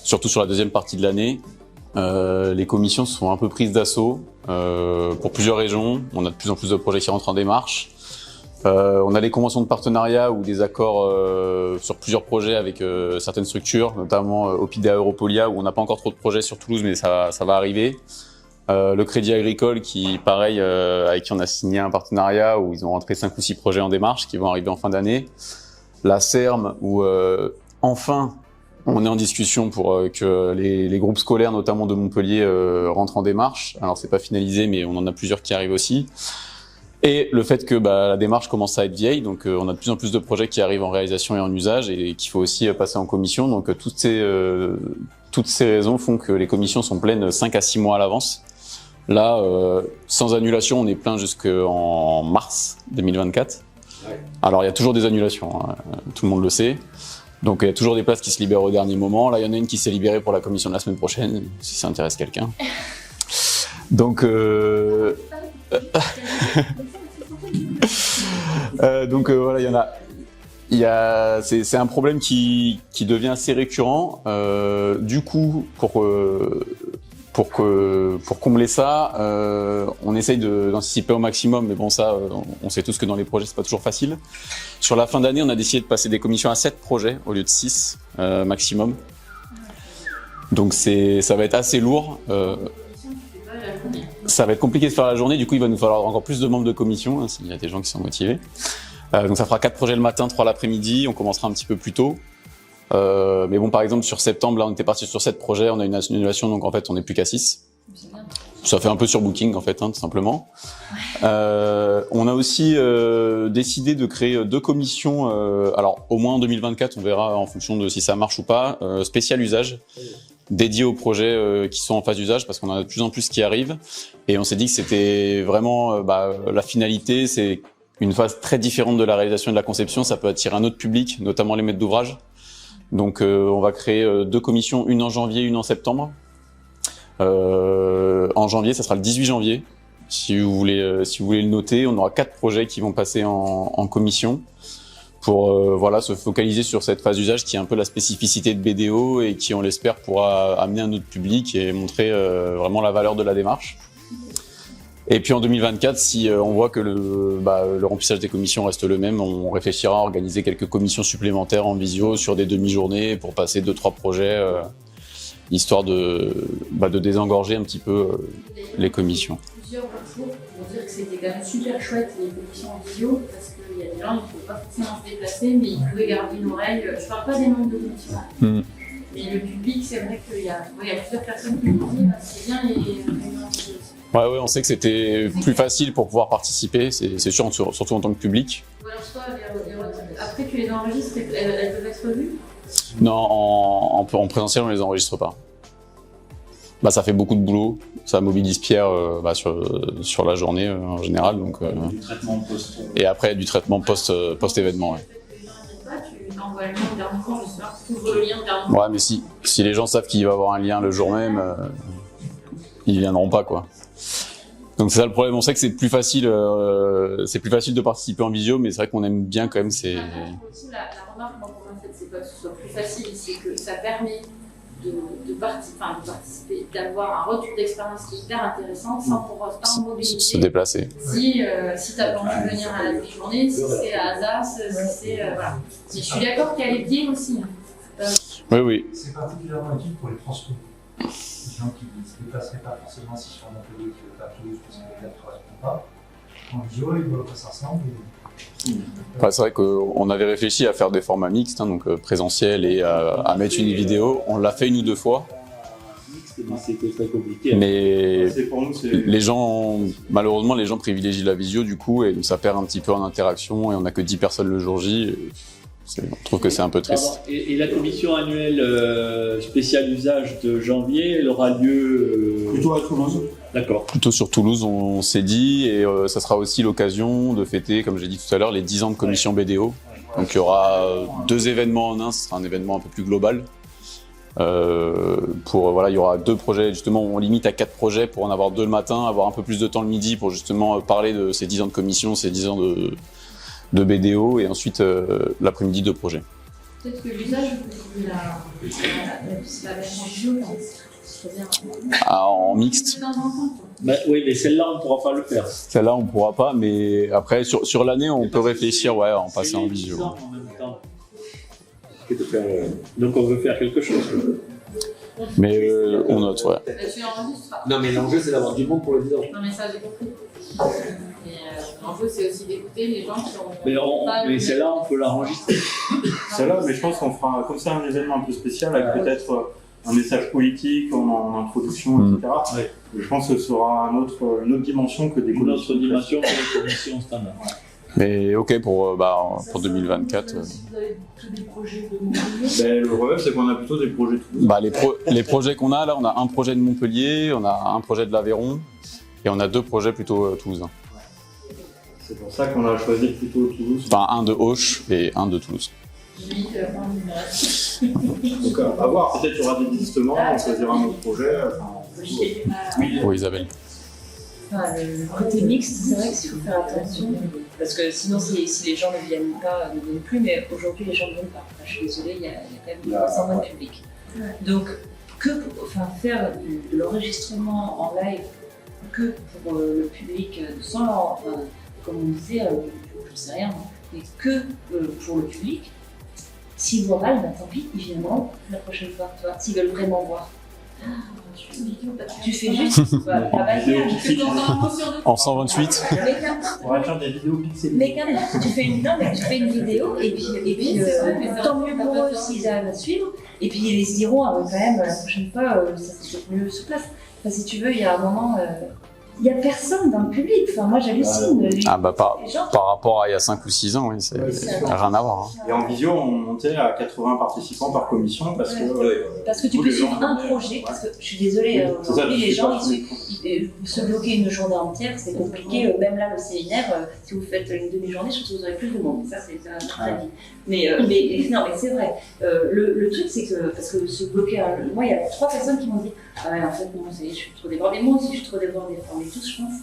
surtout sur la deuxième partie de l'année. Les commissions sont un peu prises d'assaut pour plusieurs régions. On a de plus en plus de projets qui rentrent en démarche. On a les conventions de partenariat ou des accords sur plusieurs projets avec certaines structures, notamment Opidea Europolia, où on n'a pas encore trop de projets sur Toulouse, mais ça va arriver. Le Crédit Agricole, qui, pareil, avec qui on a signé un partenariat, où ils ont rentré 5 ou 6 projets en démarche, qui vont arriver en fin d'année. La CERM, où enfin, on est en discussion pour que les groupes scolaires, notamment de Montpellier, rentrent en démarche. Alors, c'est pas finalisé, mais on en a plusieurs qui arrivent aussi. Et le fait que la démarche commence à être vieille, donc on a de plus en plus de projets qui arrivent en réalisation et en usage et qu'il faut aussi passer en commission. Donc toutes ces raisons font que les commissions sont pleines 5 à 6 mois à l'avance. Là, sans annulation, on est plein jusqu'en mars 2024. Alors il y a toujours des annulations, hein, tout le monde le sait. Donc il y a toujours des places qui se libèrent au dernier moment. Là, il y en a une qui s'est libérée pour la commission de la semaine prochaine, si ça intéresse quelqu'un. Donc voilà, c'est un problème qui devient assez récurrent. Du coup, pour combler ça, on essaye d'anticiper au maximum, mais bon, ça, on sait tous que dans les projets, c'est pas toujours facile. Sur la fin d'année, on a décidé de passer des commissions à 7 projets au lieu de 6 maximum. Donc ça va être assez lourd. Ça va être compliqué de faire la journée, du coup il va nous falloir encore plus de membres de commission, hein, s'il y a des gens qui sont motivés. Donc ça fera 4 projets le matin, 3 l'après-midi, on commencera un petit peu plus tôt. Mais bon, par exemple sur septembre, là on était parti sur 7 projets, on a une annulation, donc en fait on n'est plus qu'à 6. Ça fait un peu surbooking en fait, hein, tout simplement. On a aussi décidé de créer 2 commissions, alors au moins en 2024, on verra en fonction de si ça marche ou pas, spécial usage, dédiées aux projets qui sont en phase d'usage, parce qu'on en a de plus en plus qui arrivent. Et on s'est dit que c'était vraiment la finalité, c'est une phase très différente de la réalisation et de la conception, ça peut attirer un autre public, notamment les maîtres d'ouvrage. Donc on va créer 2 commissions, une en janvier, une en septembre. En janvier, ça sera le 18 janvier. Si vous voulez le noter, on aura 4 projets qui vont passer en commission pour voilà, se focaliser sur cette phase d'usage qui est un peu la spécificité de BDO et qui, on l'espère, pourra amener un autre public et montrer vraiment la valeur de la démarche. Et puis en 2024, si on voit que le remplissage des commissions reste le même, on réfléchira à organiser quelques commissions supplémentaires en visio sur des demi-journées pour passer 2-3 projets, histoire de désengorger un petit peu les commissions. Plusieurs retours pour dire que c'était quand même super chouette les commissions en visio, parce qu'il y a des gens, il ne faut pas forcément se déplacer, mais ils pouvaient garder une oreille. Je ne parle pas des membres de commission. Mais le public, c'est vrai qu'il y a plusieurs personnes qui me disent c'est bien les réunions en visio aussi. Ouais, on sait que c'était plus facile pour pouvoir participer, c'est sûr, surtout en tant que public. Alors toi, après tu les enregistres, elles peuvent être vues? Non, en présentiel, on les enregistre pas. Ça fait beaucoup de boulot, ça mobilise Pierre sur la journée en général. Donc, Du traitement post. Et après, du traitement post-événement. Ouais. Tu envoies le lien au dernier moment, j'espère que tu ouvres le lien au dernier moment. Ouais, mais si les gens savent qu'il va y avoir un lien le jour même, ils viendront pas, quoi. Donc c'est ça le problème, on sait que c'est plus facile de participer en visio, mais c'est vrai qu'on aime bien quand même ces... Aussi, la remarque, moi, pour moi, c'est pas que ce soit plus facile, c'est que ça permet de participer, d'avoir un retour d'expérience qui est hyper intéressant sans pour autant mobiliser. Se déplacer. Si t'as pas envie de venir à la journée, si c'est à Azaz, si c'est... voilà. Mais je suis d'accord qu'il y a les pieds aussi. Oui. C'est particulièrement utile pour les transports. Les gens qui ne se déplaceraient pas forcément si sur Montpellier, qui veulent pas Toulouse parce que les dates ne correspondent pas. En visio, ils doivent passer ensemble. C'est vrai qu'on avait réfléchi à faire des formats mixtes, donc présentiel et à mettre une vidéo. On l'a fait 1 ou 2 fois. C'était très compliqué. Mais Pour nous, malheureusement, les gens privilégient la visio du coup, et ça perd un petit peu en interaction, et on n'a que 10 personnes le jour J. On trouve que c'est un peu triste. Et la commission annuelle spéciale usage de janvier, elle aura lieu... plutôt à Toulouse. D'accord. Plutôt sur Toulouse, on s'est dit, et ça sera aussi l'occasion de fêter, comme j'ai dit tout à l'heure, les 10 ans de commission BDO. Donc il y aura 2 événements en un, ce sera un événement un peu plus global. Il y aura 2 projets, justement, on limite à 4 projets pour en avoir 2 le matin, avoir un peu plus de temps le midi pour justement parler de ces 10 ans de commission, ces 10 ans de BDO, et ensuite l'après-midi 2 projets. Peut-être que l'usage, vous pouvez la mettre en visio, c'est bien. En mixte. Oui, mais celle-là, on ne pourra pas le faire. Celle-là, on ne pourra pas, mais après, sur l'année, on peut réfléchir à en passer en visio. En même temps. Donc on veut faire quelque chose. Mais on note, ouais. Tu enregistres pas. Non, mais l'enjeu, c'est d'avoir du monde pour le dire. Non, mais ça, j'ai compris. L'enjeu, c'est aussi d'écouter les gens qui ont. Mais celle-là, on peut l'enregistrer. Celle-là, mais je pense qu'on fera comme ça un événement un peu spécial avec peut-être un message politique en introduction, etc. Ouais. Je pense que ce sera une autre dimension que des Une autre dimension que les commissions standards. Mais ok pour 2024. Si vous avez tous des projets de Montpellier. Le problème, c'est qu'on a plutôt des projets Toulouse. Les projets qu'on a, là, on a un projet de Montpellier, on a un projet de l'Aveyron, et on a 2 projets plutôt toulousains. C'est pour ça qu'on a choisi plutôt Toulouse. Enfin, un de Auch et un de Toulouse. Donc à voir, peut-être qu'il y aura des désistements, on choisira un autre projet. Oui, Isabelle. Le côté mixte, c'est vrai qu'il faut faire attention, parce que sinon, si les gens ne viennent pas, ne viennent plus, mais aujourd'hui, les gens ne viennent pas. Enfin, je suis désolée, il y a quand même 300 mois de public. Donc, faire de l'enregistrement en live que pour le public, sans, comme on disait, je ne sais rien, mais que pour le public, s'ils voient mal, tant pis, ils viendront la prochaine fois, tu vois, s'ils veulent vraiment voir. Tu fais juste travailler En 128. On va faire des vidéos pixelées. Mais quand même, tu fais une vidéo et puis tant mieux pour eux s'ils arrivent à suivre. Et puis ils se diront quand même la prochaine fois ça se fait mieux sur place. Enfin, si tu veux, il y a un moment, il n'y a personne dans le public. Enfin, moi j'hallucine. Par rapport à il y a 5 ou 6 ans, oui, c'est rien à voir. Et en visio, on montait à 80 participants par commission parce que tu peux suivre un projet. Parce que je suis désolée, aujourd'hui les gens se bloquer une journée entière, c'est compliqué. Même là, le séminaire, si vous faites une demi-journée, je pense que vous aurez plus de monde. Ça, c'est un autre avis. Mais non, mais c'est vrai. Le truc, c'est que parce que se bloquer, moi, il y a 3 personnes qui m'ont dit. Ah ouais, en fait, non, ça y est, je suis trop débordée. Moi aussi, je suis trop débordée. On est tous, je pense.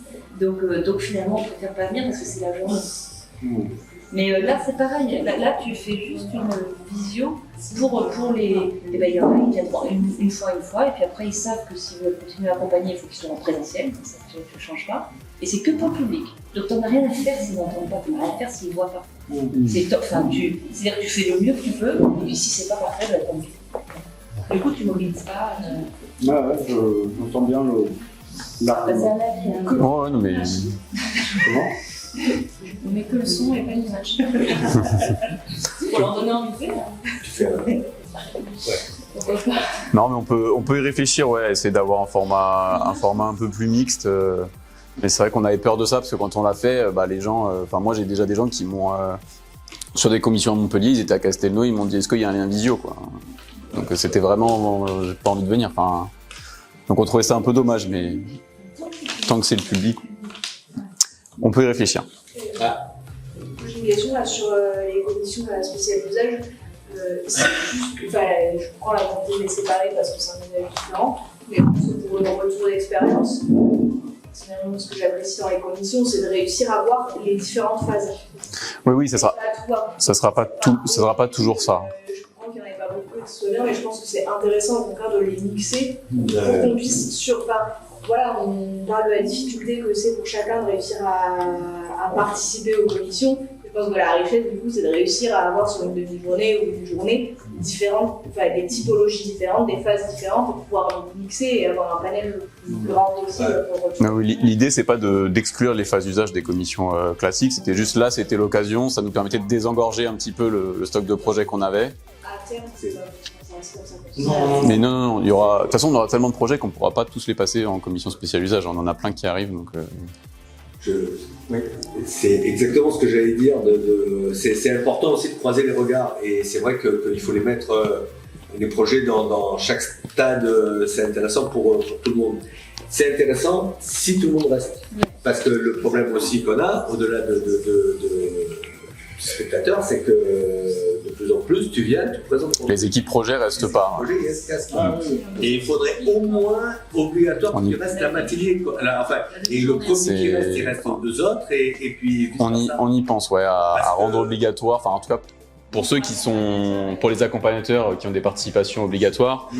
Donc finalement, on préfère pas venir parce que c'est la journée. Mais là, c'est pareil. Là, tu fais juste une visio pour les. Eh ben, il y en a qui viennent une fois, et puis après, ils savent que s'ils veulent continuer à accompagner, il faut qu'ils soient en présentiel. Ça, tu ne changes pas. Et c'est que pour le public. Donc, tu n'en as rien à faire s'ils n'entendent pas, tu n'en as rien à faire s'ils ne voient pas. C'est top. Enfin, c'est-à-dire que tu fais le mieux que tu peux, et puis si c'est pas parfait, bah, tant pis. Du coup, tu mobilises pas. Ouais, j'entends bien Bah, c'est un avis, hein. Ouais, non mais. Comment On met que le son et pas l'image. Pour leur donner envie de faire. Tu fais Pourquoi pas. Non, mais on peut y réfléchir, ouais, essayer d'avoir un format un peu plus mixte. Mais c'est vrai qu'on avait peur de ça parce que quand on l'a fait, les gens, moi j'ai déjà des gens qui m'ont sur des commissions à Montpellier, ils étaient à Castelnau, ils m'ont dit est-ce qu'il y a un lien visio quoi. Donc c'était vraiment, j'ai pas envie de venir. Donc on trouvait ça un peu dommage, mais tant que c'est le public, on peut y réfléchir. J'ai une question là sur les commissions spéciales d'usage. C'est juste que, je prends la quantité mais séparée parce que c'est un modèle différent, mais pour le retour d'expérience, personnellement, ce que j'apprécie dans les commissions, c'est de réussir à voir les différentes phases. Oui, ça sera pas toujours ça. Je comprends qu'il n'y en ait pas beaucoup qui soient bien, mais je pense que c'est intéressant au contraire de les mixer pour qu'on puisse on parle de la difficulté que c'est pour chacun de réussir à participer aux commissions. Je pense que la richesse, du coup, c'est de réussir à avoir sur une demi-journée ou une journée différentes, des typologies différentes, des phases différentes pour pouvoir mixer et avoir un panel le plus grand possible. L'idée, c'est pas d'exclure les phases d'usage des commissions classiques, c'était juste là, c'était l'occasion, ça nous permettait de désengorger un petit peu le stock de projets qu'on avait. À terme, c'est ça. Mais non, de toute façon, on aura tellement de projets qu'on ne pourra pas tous les passer en commission spéciale usage. On en a plein qui arrivent. Donc, Oui, c'est exactement ce que j'allais dire. C'est important aussi de croiser les regards. Et c'est vrai qu'il faut les mettre, les projets dans chaque stade. C'est intéressant pour tout le monde. C'est intéressant si tout le monde reste. Parce que le problème aussi qu'on a, au-delà de spectateurs, c'est que de plus en plus, tu viens, tu présentes ton les équipes projets restent pas. Et il faudrait au moins, obligatoire, qu'il reste la matinée. Et le premier qui reste, il reste aux deux autres. Et puis, on y pense, ouais, à rendre obligatoire, en tout cas, pour ceux qui sont, pour les accompagnateurs qui ont des participations obligatoires.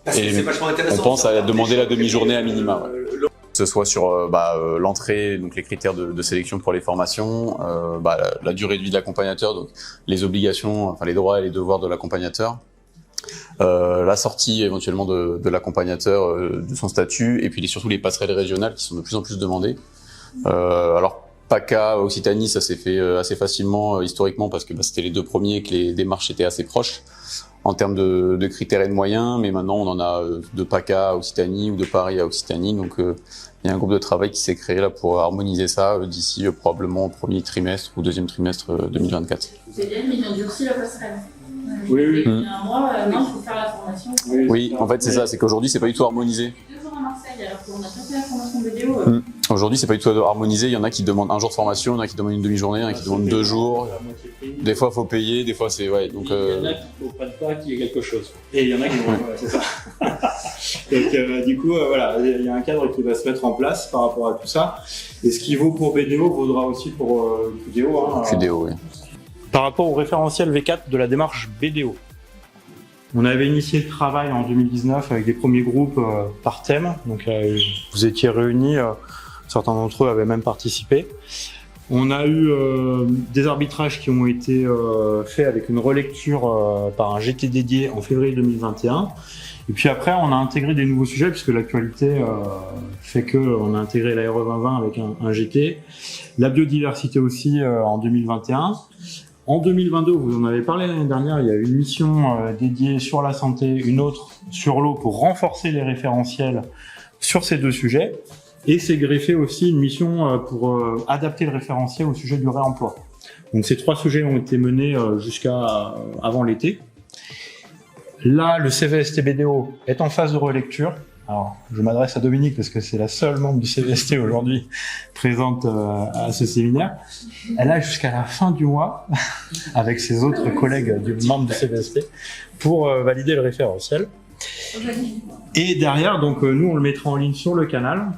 Parce que c'est vachement intéressant. On pense à demander la demi-journée à minima. Ouais. Que ce soit sur l'entrée, donc les critères de sélection pour les formations, la durée de vie de l'accompagnateur, donc les obligations, les droits et les devoirs de l'accompagnateur, la sortie éventuellement de l'accompagnateur, de son statut, et puis surtout les passerelles régionales qui sont de plus en plus demandées. Alors PACA, Occitanie, ça s'est fait assez facilement historiquement parce que c'était les deux premiers, que les démarches étaient assez proches en termes de critères et de moyens, mais maintenant on en a de PACA à Occitanie ou de Paris à Occitanie, donc il y a un groupe de travail qui s'est créé là pour harmoniser ça d'ici probablement au premier trimestre ou deuxième trimestre 2024. C'est bien, mais ils ont durci la passerelle. Oui. Il y a un mois, non, il faut faire la formation. Oui, en fait c'est ça, c'est qu'aujourd'hui c'est pas du tout harmonisé. 2 jours à Marseille, alors qu'on a fait la formation vidéo. Aujourd'hui c'est pas du tout harmonisé, il y en a qui demandent un jour de formation, il y en a qui demandent une demi-journée, il y en a qui demandent 2 jours. Des fois faut payer, des fois c'est... Ouais, donc, il y en a qui ne comprennent pas qu'il y a quelque chose. Et il y en a qui vont... c'est ça. Donc du coup, il y a un cadre qui va se mettre en place par rapport à tout ça. Et ce qui vaut pour BDO vaudra aussi pour QDO. QDO, oui. Par rapport au référentiel V4 de la démarche BDO, on avait initié le travail en 2019 avec des premiers groupes par thème. Donc vous étiez réunis, certains d'entre eux avaient même participé. On a eu des arbitrages qui ont été faits avec une relecture par un GT dédié en février 2021. Et puis après, on a intégré des nouveaux sujets puisque l'actualité fait qu'on a intégré la RE 2020 avec un GT, la biodiversité aussi en 2021. En 2022, vous en avez parlé l'année dernière, il y a une mission dédiée sur la santé, une autre sur l'eau pour renforcer les référentiels sur ces deux sujets. Et c'est greffé aussi une mission pour adapter le référentiel au sujet du réemploi. Donc ces 3 sujets ont été menés jusqu'à avant l'été. Là, le CVST BDO est en phase de relecture. Alors, je m'adresse à Dominique parce que c'est la seule membre du CVST aujourd'hui présente à ce séminaire. Elle a jusqu'à la fin du mois, avec ses autres collègues membres du CVST, pour valider le référentiel. Et derrière, donc nous on le mettra en ligne sur le canal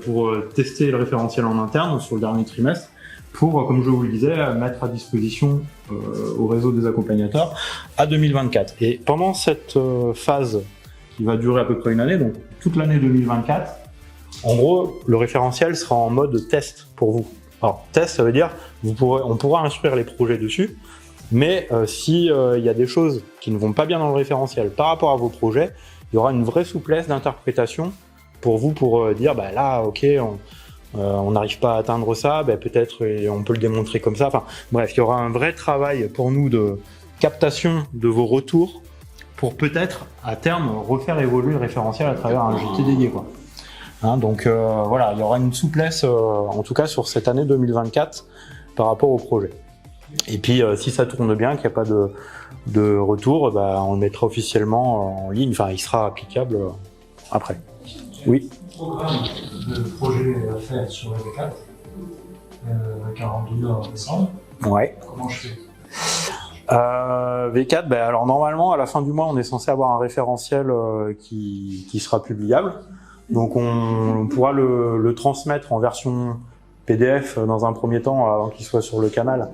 pour tester le référentiel en interne sur le dernier trimestre, pour, comme je vous le disais, mettre à disposition au réseau des accompagnateurs à 2024. Et pendant cette phase qui va durer à peu près une année, donc toute l'année 2024, en gros, le référentiel sera en mode test pour vous. Alors, test, ça veut dire on pourra instruire les projets dessus, mais si il y a des choses qui ne vont pas bien dans le référentiel par rapport à vos projets, il y aura une vraie souplesse d'interprétation pour vous, pour dire bah là, ok, on n'arrive pas à atteindre ça, bah, peut-être on peut le démontrer comme ça. Enfin, bref, il y aura un vrai travail pour nous de captation de vos retours pour peut-être à terme refaire évoluer le référentiel à travers un JT dédié, quoi. Hein, donc voilà, il y aura une souplesse en tout cas sur cette année 2024 par rapport au projet. Et puis si ça tourne bien, qu'il n'y a pas de retour, bah, on le mettra officiellement en ligne, enfin il sera applicable après. Oui. Programme de projet à faire sur le V4 avec un rendu en décembre. Ouais. Comment je fais V4, ben alors normalement à la fin du mois on est censé avoir un référentiel qui sera publiable. Donc on pourra le transmettre en version PDF dans un premier temps avant qu'il soit sur le canal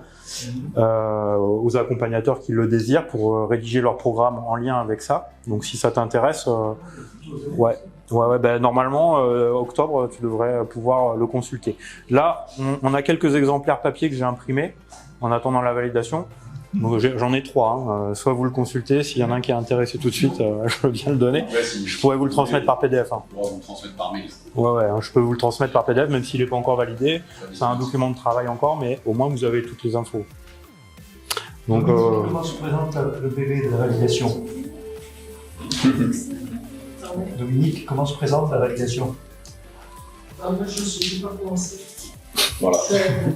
aux accompagnateurs qui le désirent pour rédiger leur programme en lien avec ça. Donc si ça t'intéresse, ouais, ben normalement octobre tu devrais pouvoir le consulter. Là on a quelques exemplaires papier que j'ai imprimés en attendant la validation. Donc j'en ai 3, hein. Soit vous le consultez, s'il y en a un qui est intéressé tout de suite, je veux bien le donner. Ouais, si je pourrais vous le transmettre par PDF. Hein. On pourra vous le transmettre par mail. Ouais, je peux vous le transmettre par PDF, même s'il n'est pas encore validé. C'est un document de travail encore, mais au moins vous avez toutes les infos. Donc, comment se présente le PV de la validation Dominique, comment se présente la validation Moi, je ne sais pas commencer. Voilà.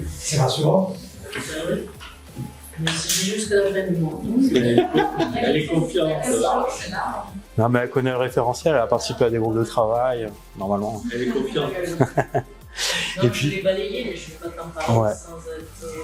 C'est rassurant. Mais c'est juste la fin du monde. Elle est confiante là. non, mais elle connaît le référentiel, elle a participé à des groupes de travail, normalement. Elle est confiante. Et puis, je vais balayer, mais je ne vais pas t'en parler Ouais. sans être.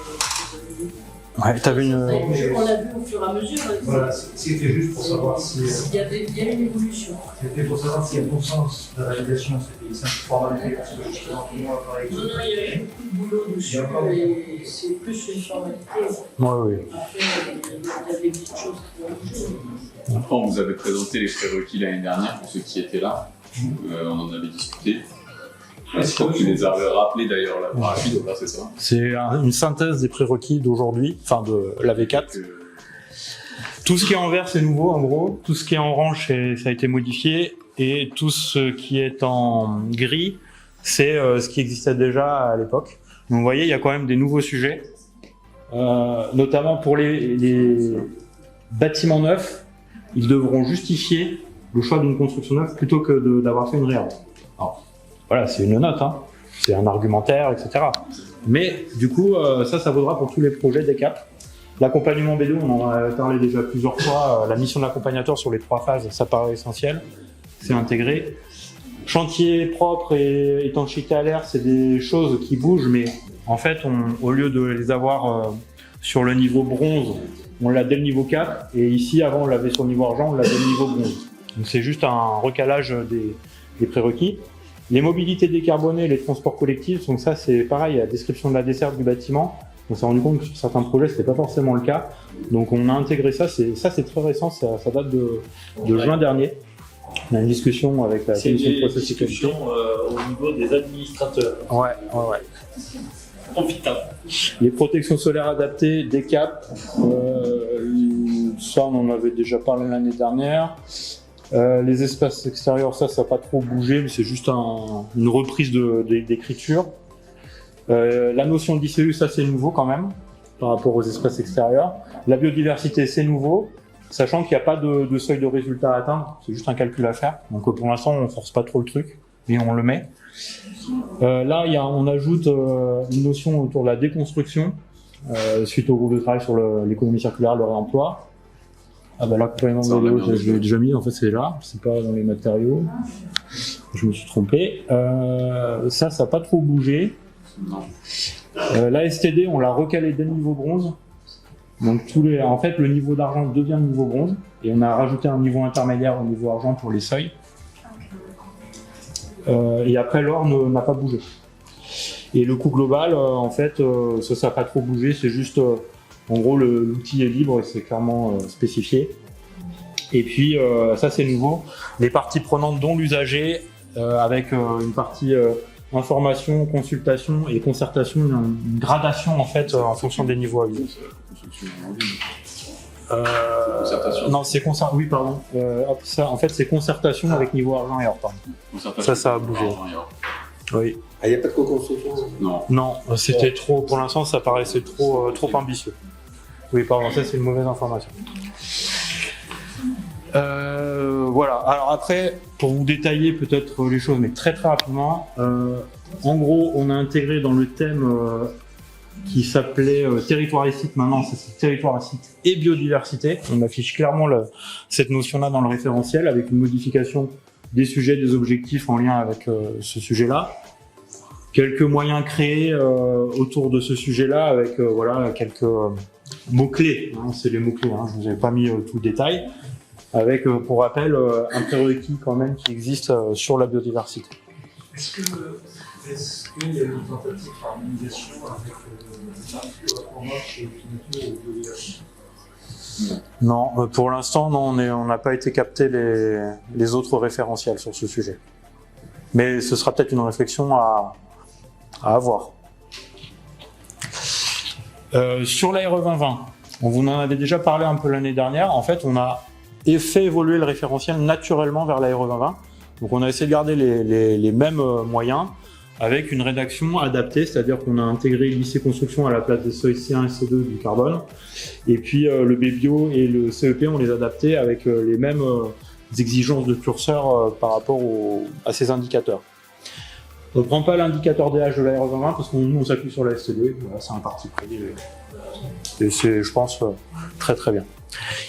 Ouais, t'avais une. On a vu au fur et à mesure. Voilà, c'était juste pour savoir si. Il y a une évolution. C'était pour savoir s'il y a bon sens de la validation, c'était une simple formalité, parce que justement, tout le monde a parlé. Non, il y a eu beaucoup de boulot dessus, et c'est plus une formalité. Oui. Après, il y a des petites choses qui vont bouger. Après, on vous avait présenté les prérequis l'année dernière pour ceux qui étaient là. On en avait discuté. Je crois que tu les avais rappelés d'ailleurs là, par rapide, c'est ça. C'est une synthèse des prérequis d'aujourd'hui, enfin de la V4. Tout ce qui est en vert, c'est nouveau en gros. Tout ce qui est en orange, ça a été modifié. Et tout ce qui est en gris, c'est ce qui existait déjà à l'époque. Donc vous voyez, il y a quand même des nouveaux sujets. Notamment pour les bâtiments neufs, ils devront justifier le choix d'une construction neuve plutôt que d'avoir fait une réhab. Alors, voilà, c'est une note, hein. C'est un argumentaire, etc. Mais du coup, ça vaudra pour tous les projets des CAP. L'accompagnement B2, on en a parlé déjà plusieurs fois. La mission de l'accompagnateur sur les 3 phases, ça paraît essentiel. C'est intégré. Chantier propre et étanchéité à l'air, c'est des choses qui bougent, mais en fait, au lieu de les avoir sur le niveau bronze, on l'a dès le niveau 4. Et ici, avant, on l'avait sur le niveau argent, on l'a dès le niveau bronze. Donc c'est juste un recalage des prérequis. Les mobilités décarbonées, les transports collectifs, donc ça c'est pareil, la description de la desserte du bâtiment. On s'est rendu compte que sur certains projets c'était pas forcément le cas. Donc on a intégré ça, c'est très récent, ça date de juin dernier. On a une discussion avec la commission de process et qualité. Au niveau des administrateurs. Ouais. Profitable. Les protections solaires adaptées, des CAP, ça on en avait déjà parlé l'année dernière. Les espaces extérieurs, ça n'a pas trop bougé, mais c'est juste une reprise d'écriture. La notion d'ICU, ça c'est nouveau quand même, par rapport aux espaces extérieurs. La biodiversité, c'est nouveau, sachant qu'il n'y a pas de seuil de résultat à atteindre, c'est juste un calcul à faire. Donc pour l'instant, on ne force pas trop le truc, mais on le met. Là, on ajoute une notion autour de la déconstruction, suite au groupe de travail sur l'économie circulaire, le réemploi. Ah bah l'accompagnement de vélo, je l'ai déjà mis, en fait c'est là, c'est pas dans les matériaux. Je me suis trompé. Ça n'a pas trop bougé. La STD, on l'a recalé dès le niveau bronze. Donc en fait, le niveau d'argent devient le niveau bronze. et on a rajouté un niveau intermédiaire au niveau argent pour les seuils. Et après, l'or n'a pas bougé. Et le coût global, en fait, ça n'a pas trop bougé, c'est juste, en gros, l'outil est libre et c'est clairement spécifié. Et puis, ça c'est nouveau, les parties prenantes dont l'usager, avec une partie information, consultation et concertation, une gradation en fait en fonction des niveaux à viser. Non, c'est concertation. Oui, pardon. Ça, en fait, c'est concertation avec niveau argent et or. Ça a bougé. Oui. Ah, il n'y a pas de co-construction? Non, c'était trop. Pour l'instant, ça paraissait trop ambitieux. Oui, pardon. Ça, c'est une mauvaise information. Voilà. Alors après, pour vous détailler peut-être les choses, mais très rapidement. En gros, on a intégré dans le thème qui s'appelait territoire et site. Maintenant, c'est territoire et site et biodiversité. On affiche clairement cette notion-là dans le référentiel avec une modification des sujets, des objectifs en lien avec ce sujet-là. Quelques moyens créés autour de ce sujet-là avec voilà quelques mots-clés. Hein, c'est les mots-clés. Hein, je vous ai pas mis tout le détail. Avec, pour rappel, un prérequis quand même qui existe sur la biodiversité. Est-ce qu'il y a eu une tentative d'harmonisation avec le format chez Finiture ou biodiversité? Non, pour l'instant, non, on n'a pas été capté les autres référentiels sur ce sujet. Mais ce sera peut-être une réflexion à avoir. Sur la RE 2020, on vous en avait déjà parlé un peu l'année dernière. En fait, on a fait évoluer le référentiel naturellement vers la RE 2020. Donc on a essayé de garder les mêmes moyens avec une rédaction adaptée, c'est-à-dire qu'on a intégré lycée construction à la place des seuils C1 et C2 du carbone. Et puis le BBio et le CEP, on les a adaptés avec les mêmes exigences de curseur par rapport à ces indicateurs. On ne prend pas l'indicateur DH de la RE 2020 parce qu'on s'appuie sur la ST2. Voilà, c'est un parti pris. Et c'est, je pense, très très bien.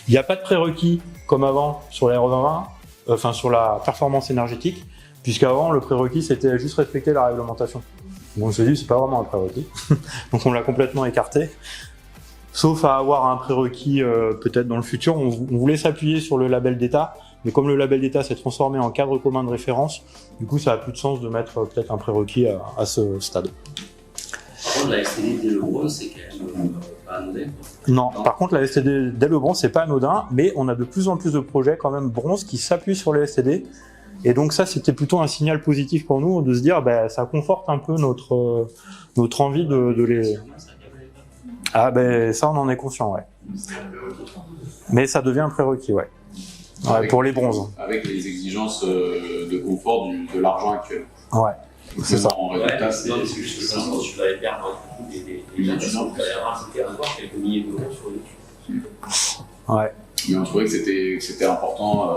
Il n'y a pas de prérequis comme avant sur la RE 2020, enfin sur la performance énergétique, puisqu'avant le prérequis c'était juste respecter la réglementation. Donc on s'est dit c'est pas vraiment un prérequis, donc on l'a complètement écarté. Sauf à avoir un prérequis peut-être dans le futur, on voulait s'appuyer sur le label d'État, mais comme le label d'État s'est transformé en cadre commun de référence, du coup ça a plus de sens de mettre peut-être un prérequis à ce stade. Par contre, la STD dès le bronze, c'est quand même pas anodin. Non, par contre la STD dès le bronze c'est pas anodin, mais on a de plus en plus de projets quand même bronze qui s'appuient sur les STD. Et donc ça c'était plutôt un signal positif pour nous de se dire ça conforte un peu notre envie de les... Ah ça on en est conscient, ouais. Mais ça devient un prérequis, ouais. Pour les bronzes. Avec les exigences de confort de l'argent actuel. Ouais. C'est ça. En résultat, c'est juste que ça, tu vas perdre des étudiants qui allaient rajouter encore quelques milliers d'euros sur l'étude. Ouais. Mais on trouvait que c'était important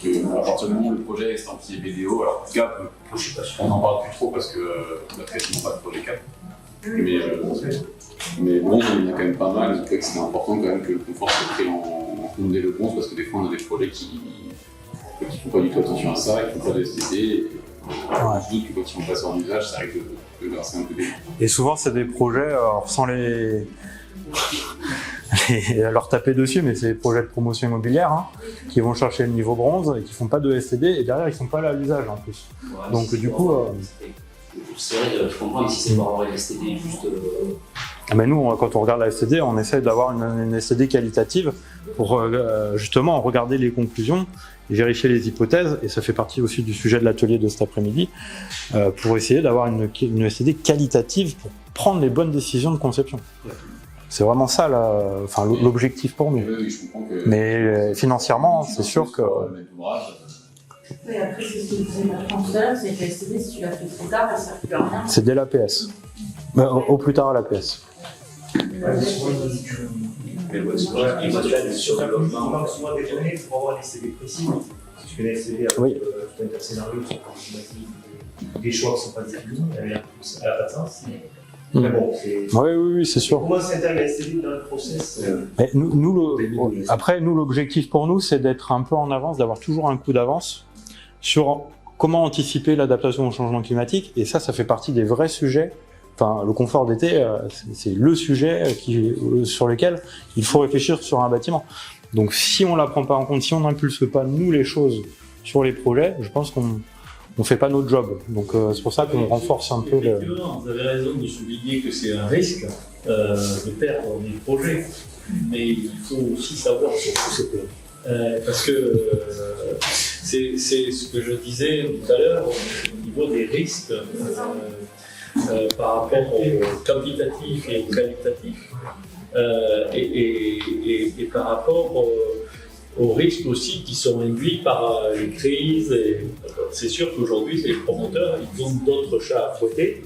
qu'à partir du moment où le projet est estampillé BDO, alors en tout cas, on n'en parle plus trop parce qu'on n'a quasiment pas de projet 4. Mais bon, il y en a quand même pas mal, donc c'est important quand même que le confort soit pris en compte dès le bronze parce que des fois on a des projets qui ne font pas du tout attention à ça, qui ne font pas de STD. Je doute que quand ils vont passer en usage, ça risque de grasser un peu des... Et souvent, c'est des projets, sans leur taper dessus, mais c'est des projets de promotion immobilière qui vont chercher le niveau bronze et qui font pas de STD et derrière, ils sont pas là à l'usage en plus. Ouais, donc du coup... C'est vrai que je comprends ici, c'est pas avoir une STD juste... Mais nous, quand on regarde la STD, on essaie d'avoir une STD qualitative pour justement regarder les conclusions et vérifier les hypothèses, et ça fait partie aussi du sujet de l'atelier de cet après-midi, pour essayer d'avoir une STD qualitative pour prendre les bonnes décisions de conception. C'est vraiment ça l'objectif pour nous. Oui, je comprends que... Mais financièrement, c'est sûr que... Et après, c'est ce que vous avez montré tout à l'heure, c'est que la STD, si tu l'as fait trop tard, elle ne sert plus à rien. C'est dès l'APS. Au plus tard à l'APS. Sur la logement, on manque souvent des données pour avoir des CD précis. Si tu connais les CD avec tout un scénario, des choix qui ne sont pas définis, elle n'a pas de sens. Mais bon, oui, c'est sûr. Comment s'intègre la STD dans le process? Mais après, l'objectif pour nous, c'est d'être un peu en avance, d'avoir toujours un coup d'avance sur comment anticiper l'adaptation au changement climatique. Et ça fait partie des vrais sujets. Enfin, le confort d'été, c'est le sujet sur lequel il faut réfléchir sur un bâtiment. Donc si on la prend pas en compte, si on n'impulse pas nous les choses sur les projets, je pense qu'on ne fait pas notre job. Donc c'est pour ça qu'on renforce un peu le... Effectivement, vous avez raison de souligner que c'est un risque de perdre des projets, mais il faut aussi savoir surtout ce que... parce que c'est ce que je disais tout à l'heure au niveau des risques par rapport au quantitatif et au qualitatif et par rapport aux risques aussi qui sont induits par les crises. C'est sûr qu'aujourd'hui, les promoteurs ils ont d'autres chats à fouetter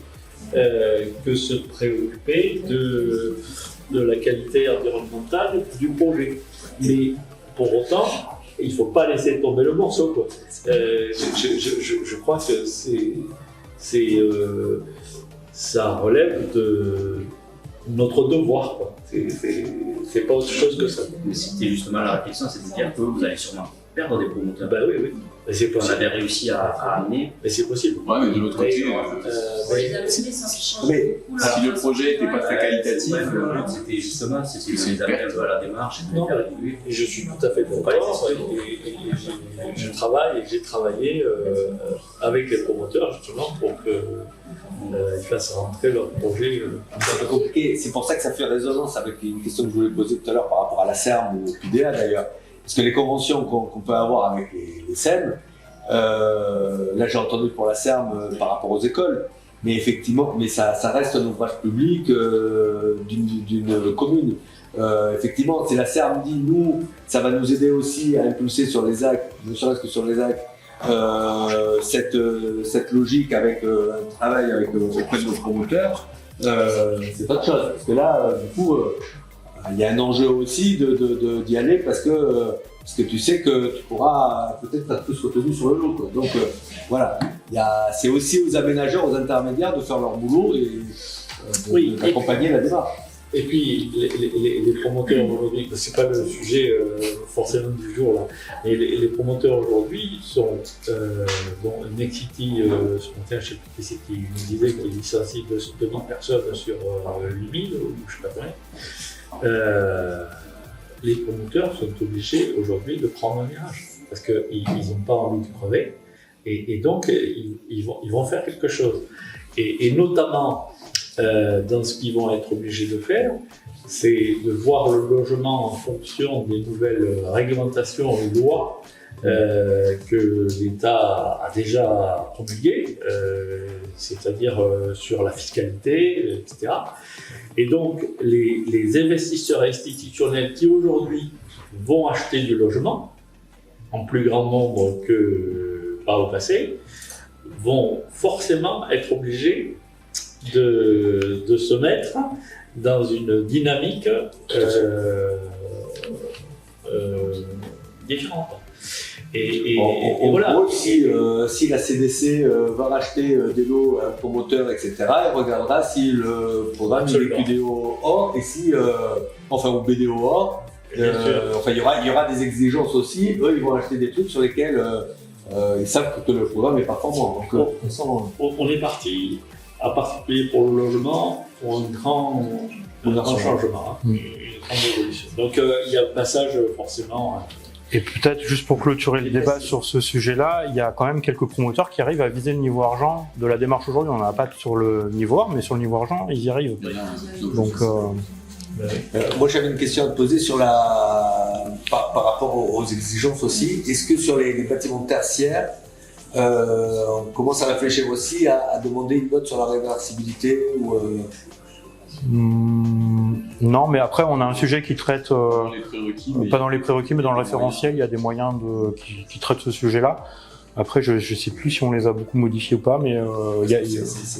que se préoccuper de la qualité environnementale du projet. Mais pour autant, il ne faut pas laisser tomber le morceau, quoi. Je crois que ça relève de notre devoir, quoi. C'est pas autre chose que ça. Mais c'était justement la réflexion, c'est de dire que vous allez sûrement perdre des promoteurs. Ben oui. Mais c'est On avait réussi à amener. Mais c'est possible. Ouais, mais de l'autre côté, Si si le projet n'était pas très qualitatif, Le but, c'était justement les appels à la démarche, Non, faire évoluer. et je suis tout à fait d'accord. Et j'ai travaillé avec les promoteurs justement pour qu'ils fassent rentrer leur projet. C'est un peu compliqué. C'est pour ça que ça fait résonance avec une question que je voulais poser tout à l'heure par rapport à la CERM ou au PDA d'ailleurs. Parce que les conventions qu'on peut avoir avec les SEM, là j'ai entendu pour la CERM par rapport aux écoles, mais effectivement, ça reste un ouvrage public d'une commune. Effectivement, c'est la CERM dit, nous, ça va nous aider aussi à impulser sur les actes, ne serait-ce que sur les actes, cette logique avec un travail auprès de nos promoteurs, c'est pas de chose. Parce que là, du coup, il y a un enjeu aussi d'y aller parce que tu sais que tu pourras peut-être être plus retenu sur le lot, quoi. Donc voilà, c'est aussi aux aménageurs, aux intermédiaires de faire leur boulot et d'accompagner la démarche. Et puis les promoteurs aujourd'hui, c'est pas le sujet forcément du jour là, mais les promoteurs aujourd'hui sont bon, Nexity ce matin, je sais plus qui c'est qui nous disait qu'il licencie 2000 personnes sur 8000 ou je sais pas combien. Les promoteurs sont obligés aujourd'hui de prendre un virage parce qu'ils n'ont pas envie de crever et donc ils vont faire quelque chose. Et notamment dans ce qu'ils vont être obligés de faire, c'est de voir le logement en fonction des nouvelles réglementations et lois que l'État a déjà promulguées, c'est-à-dire sur la fiscalité, etc. Et donc, les investisseurs institutionnels qui aujourd'hui vont acheter du logement, en plus grand nombre que par le passé, vont forcément être obligés de se mettre dans une dynamique différente. En voilà. gros, si la CDC va racheter des lots à un promoteur, etc., elle regardera si le programme est QDO hors et si, ou BDO hors. Il y aura des exigences aussi. Eux, ils vont acheter des trucs sur lesquels ils savent que le programme est performant. Donc, on est parti, en particulier pour le logement, pour un grand changement, une grande évolution. Donc il y a un passage forcément. Et peut-être juste pour clôturer le débat sur ce sujet-là, il y a quand même quelques promoteurs qui arrivent à viser le niveau argent de la démarche aujourd'hui. On n'en a pas sur le niveau or, mais sur le niveau argent, ils y arrivent. Donc, moi j'avais une question à te poser sur par rapport aux exigences aussi. Est-ce que sur les bâtiments tertiaires, on commence à réfléchir aussi à demander une note sur la réversibilité ou non, mais après on a un sujet qui traite, pas dans les prérequis, mais dans le référentiel, il y a des moyens qui traitent ce sujet-là. Après, je sais plus si on les a beaucoup modifiés ou pas, mais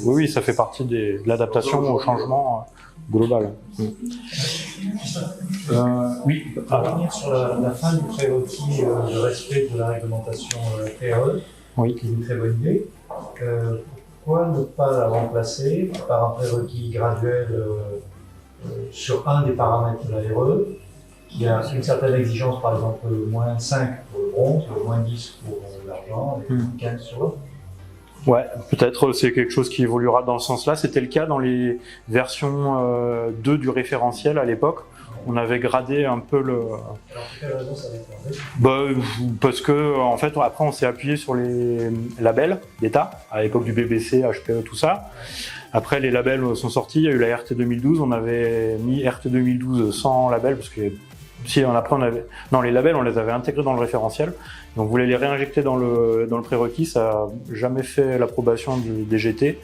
oui, ça fait partie de l'adaptation au changement global. Oui, pour revenir sur la fin du prérequis de respect de la réglementation PRE, qui est une très bonne idée. Pourquoi ne pas la remplacer par un prérequis graduel sur un des paramètres de la RE, qui a une certaine exigence, par exemple moins 5 pour le bronze, moins 10 pour l'argent, et 15 sur l'autre? Ouais, peut-être c'est quelque chose qui évoluera dans ce sens-là. C'était le cas dans les versions 2 du référentiel à l'époque, on avait gradé un peu le... Alors, pour quelle raison ça avait été enlevé ? Parce que, en fait, après, on s'est appuyé sur les labels d'État, à l'époque du BBC, HPE, tout ça. Après, les labels sont sortis, il y a eu la RT 2012, on avait mis RT 2012 sans label, parce que si après on avait... Non, les labels, on les avait intégrés dans le référentiel, donc on voulait les réinjecter dans le prérequis, ça n'a jamais fait l'approbation du DGT,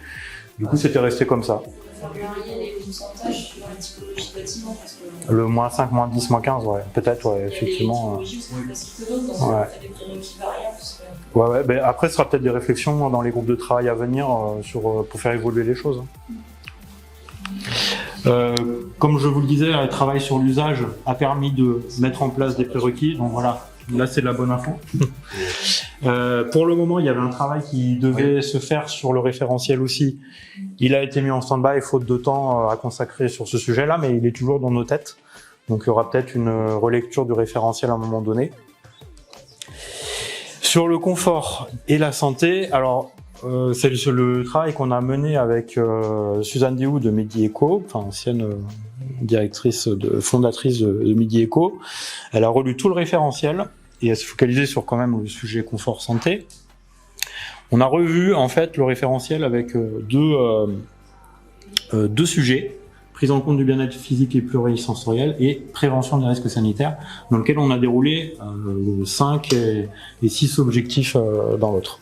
du coup c'était resté comme ça. Vous variez les pourcentages sur la typologie de bâtiment parce que... Le moins 5, moins 10, moins 15, ouais, peut-être, ouais, effectivement. Les typologies, c'est plus facile que d'autres, dans Ouais. des prérequis variables. Ouais, ben après, ce sera peut-être des réflexions dans les groupes de travail à venir pour faire évoluer les choses. Comme je vous le disais, le travail sur l'usage a permis de mettre en place des prérequis. Donc voilà, là c'est de la bonne info. Pour le moment, il y avait un travail qui devait se faire sur le référentiel aussi. Il a été mis en stand-by faute de temps à consacrer sur ce sujet-là, mais il est toujours dans nos têtes. Donc il y aura peut-être une relecture du référentiel à un moment donné. Sur le confort et la santé, alors c'est le travail qu'on a mené avec Suzanne Déhout de Midi Eco, enfin ancienne directrice, fondatrice de Midi Eco. Elle a relu tout le référentiel et elle s'est focalisée sur quand même le sujet confort santé. On a revu en fait le référentiel avec deux sujets: prise en compte du bien-être physique et plurisensoriel et prévention des risques sanitaires, dans lequel on a déroulé 5 et 6 objectifs dans l'autre.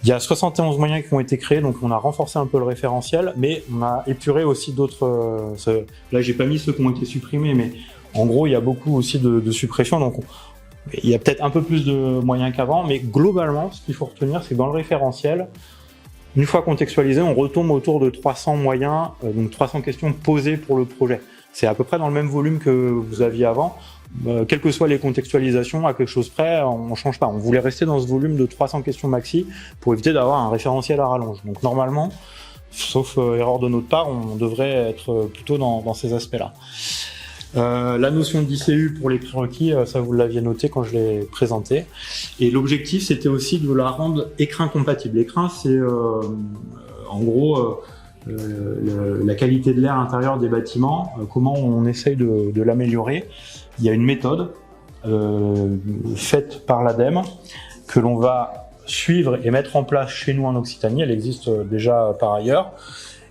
Il y a 71 moyens qui ont été créés, donc on a renforcé un peu le référentiel, mais on a épuré aussi d'autres... là, j'ai pas mis ceux qui ont été supprimés, mais en gros, il y a beaucoup aussi de suppressions, donc il y a peut-être un peu plus de moyens qu'avant, mais globalement, ce qu'il faut retenir, c'est que dans le référentiel, une fois contextualisé, on retombe autour de 300 moyens, donc 300 questions posées pour le projet. C'est à peu près dans le même volume que vous aviez avant. Quelles que soient les contextualisations, à quelque chose près, on ne change pas. On voulait rester dans ce volume de 300 questions maxi pour éviter d'avoir un référentiel à rallonge. Donc normalement, sauf erreur de notre part, on devrait être plutôt dans ces aspects-là. La notion d'ICU pour les prérequis, ça vous l'aviez noté quand je l'ai présenté. Et l'objectif, c'était aussi de la rendre écrin compatible. L'écrin, c'est en gros la qualité de l'air intérieur des bâtiments, comment on essaye de l'améliorer. Il y a une méthode faite par l'ADEME que l'on va suivre et mettre en place chez nous en Occitanie. Elle existe déjà par ailleurs.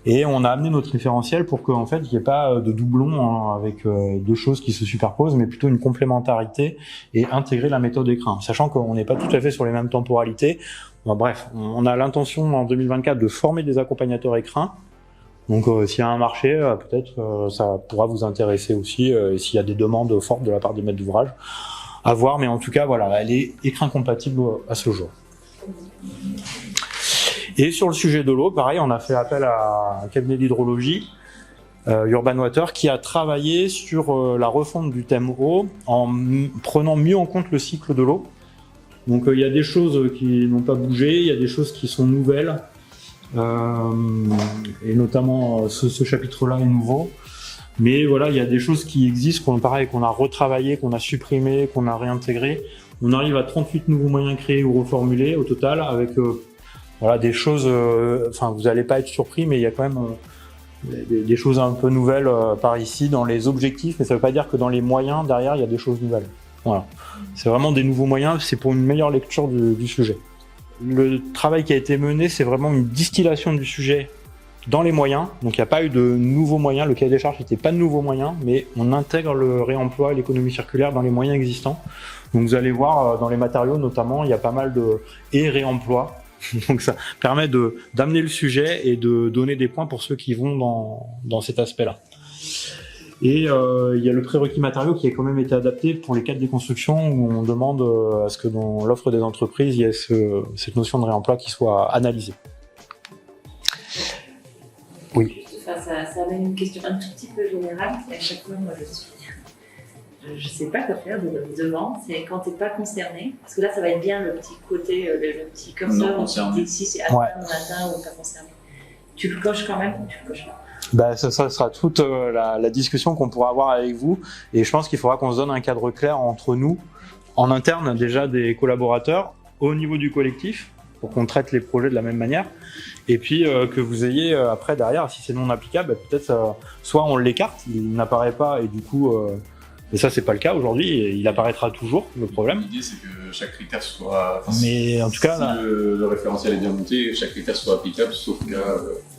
Et on a amené notre référentiel pour qu'en fait, il n'y ait pas de doublons avec deux choses qui se superposent, mais plutôt une complémentarité et intégrer la méthode écrin. Sachant qu'on n'est pas tout à fait sur les mêmes temporalités. Bon, bref, on a l'intention en 2024 de former des accompagnateurs écrins. Donc s'il y a un marché, peut-être ça pourra vous intéresser aussi, et s'il y a des demandes fortes de la part des maîtres d'ouvrage, à voir. Mais en tout cas, voilà, elle est écrin compatible à ce jour. Et sur le sujet de l'eau, pareil, on a fait appel à un cabinet d'hydrologie, Urban Water, qui a travaillé sur la refonte du thème eau en prenant mieux en compte le cycle de l'eau. Donc il y a des choses qui n'ont pas bougé, il y a des choses qui sont nouvelles, et notamment ce chapitre-là est nouveau. Mais voilà, il y a des choses qui existent, qu'on a retravaillé, qu'on a supprimé, qu'on a réintégré. On arrive à 38 nouveaux moyens créés ou reformulés au total, avec voilà, des choses, enfin vous n'allez pas être surpris, mais il y a quand même des choses un peu nouvelles par ici dans les objectifs, mais ça ne veut pas dire que dans les moyens, derrière, il y a des choses nouvelles. Voilà. C'est vraiment des nouveaux moyens, c'est pour une meilleure lecture du sujet. Le travail qui a été mené, c'est vraiment une distillation du sujet dans les moyens. Donc il n'y a pas eu de nouveaux moyens, le cahier des charges n'était pas de nouveaux moyens, mais on intègre le réemploi et l'économie circulaire dans les moyens existants. Donc vous allez voir, dans les matériaux notamment, il y a pas mal de réemploi. Donc ça permet d'amener le sujet et de donner des points pour ceux qui vont dans cet aspect-là. Et il y a le prérequis matériaux qui a quand même été adapté pour les cadres des constructions où on demande à ce que dans l'offre des entreprises, il y ait cette notion de réemploi qui soit analysée. Oui. Enfin, ça amène une question un tout petit peu générale. Et à chaque fois, moi, je sais pas quoi faire devant. C'est quand t'es pas concerné. Parce que là, ça va être bien le petit côté, le petit curseur où tu te dis si c'est atteint, non atteint ou pas concerné. Tu le coches quand même ou tu le coches pas? Bah, ça sera toute la discussion qu'on pourra avoir avec vous. Et je pense qu'il faudra qu'on se donne un cadre clair entre nous, en interne déjà des collaborateurs, au niveau du collectif, pour qu'on traite les projets de la même manière. Et puis que vous ayez après derrière, si c'est non applicable, peut-être soit on l'écarte, il n'apparaît pas et du coup, et ça c'est pas le cas aujourd'hui, il apparaîtra toujours le problème. L'idée c'est que chaque critère soit. Mais en tout cas, si le référentiel est bien monté, chaque critère soit applicable, sauf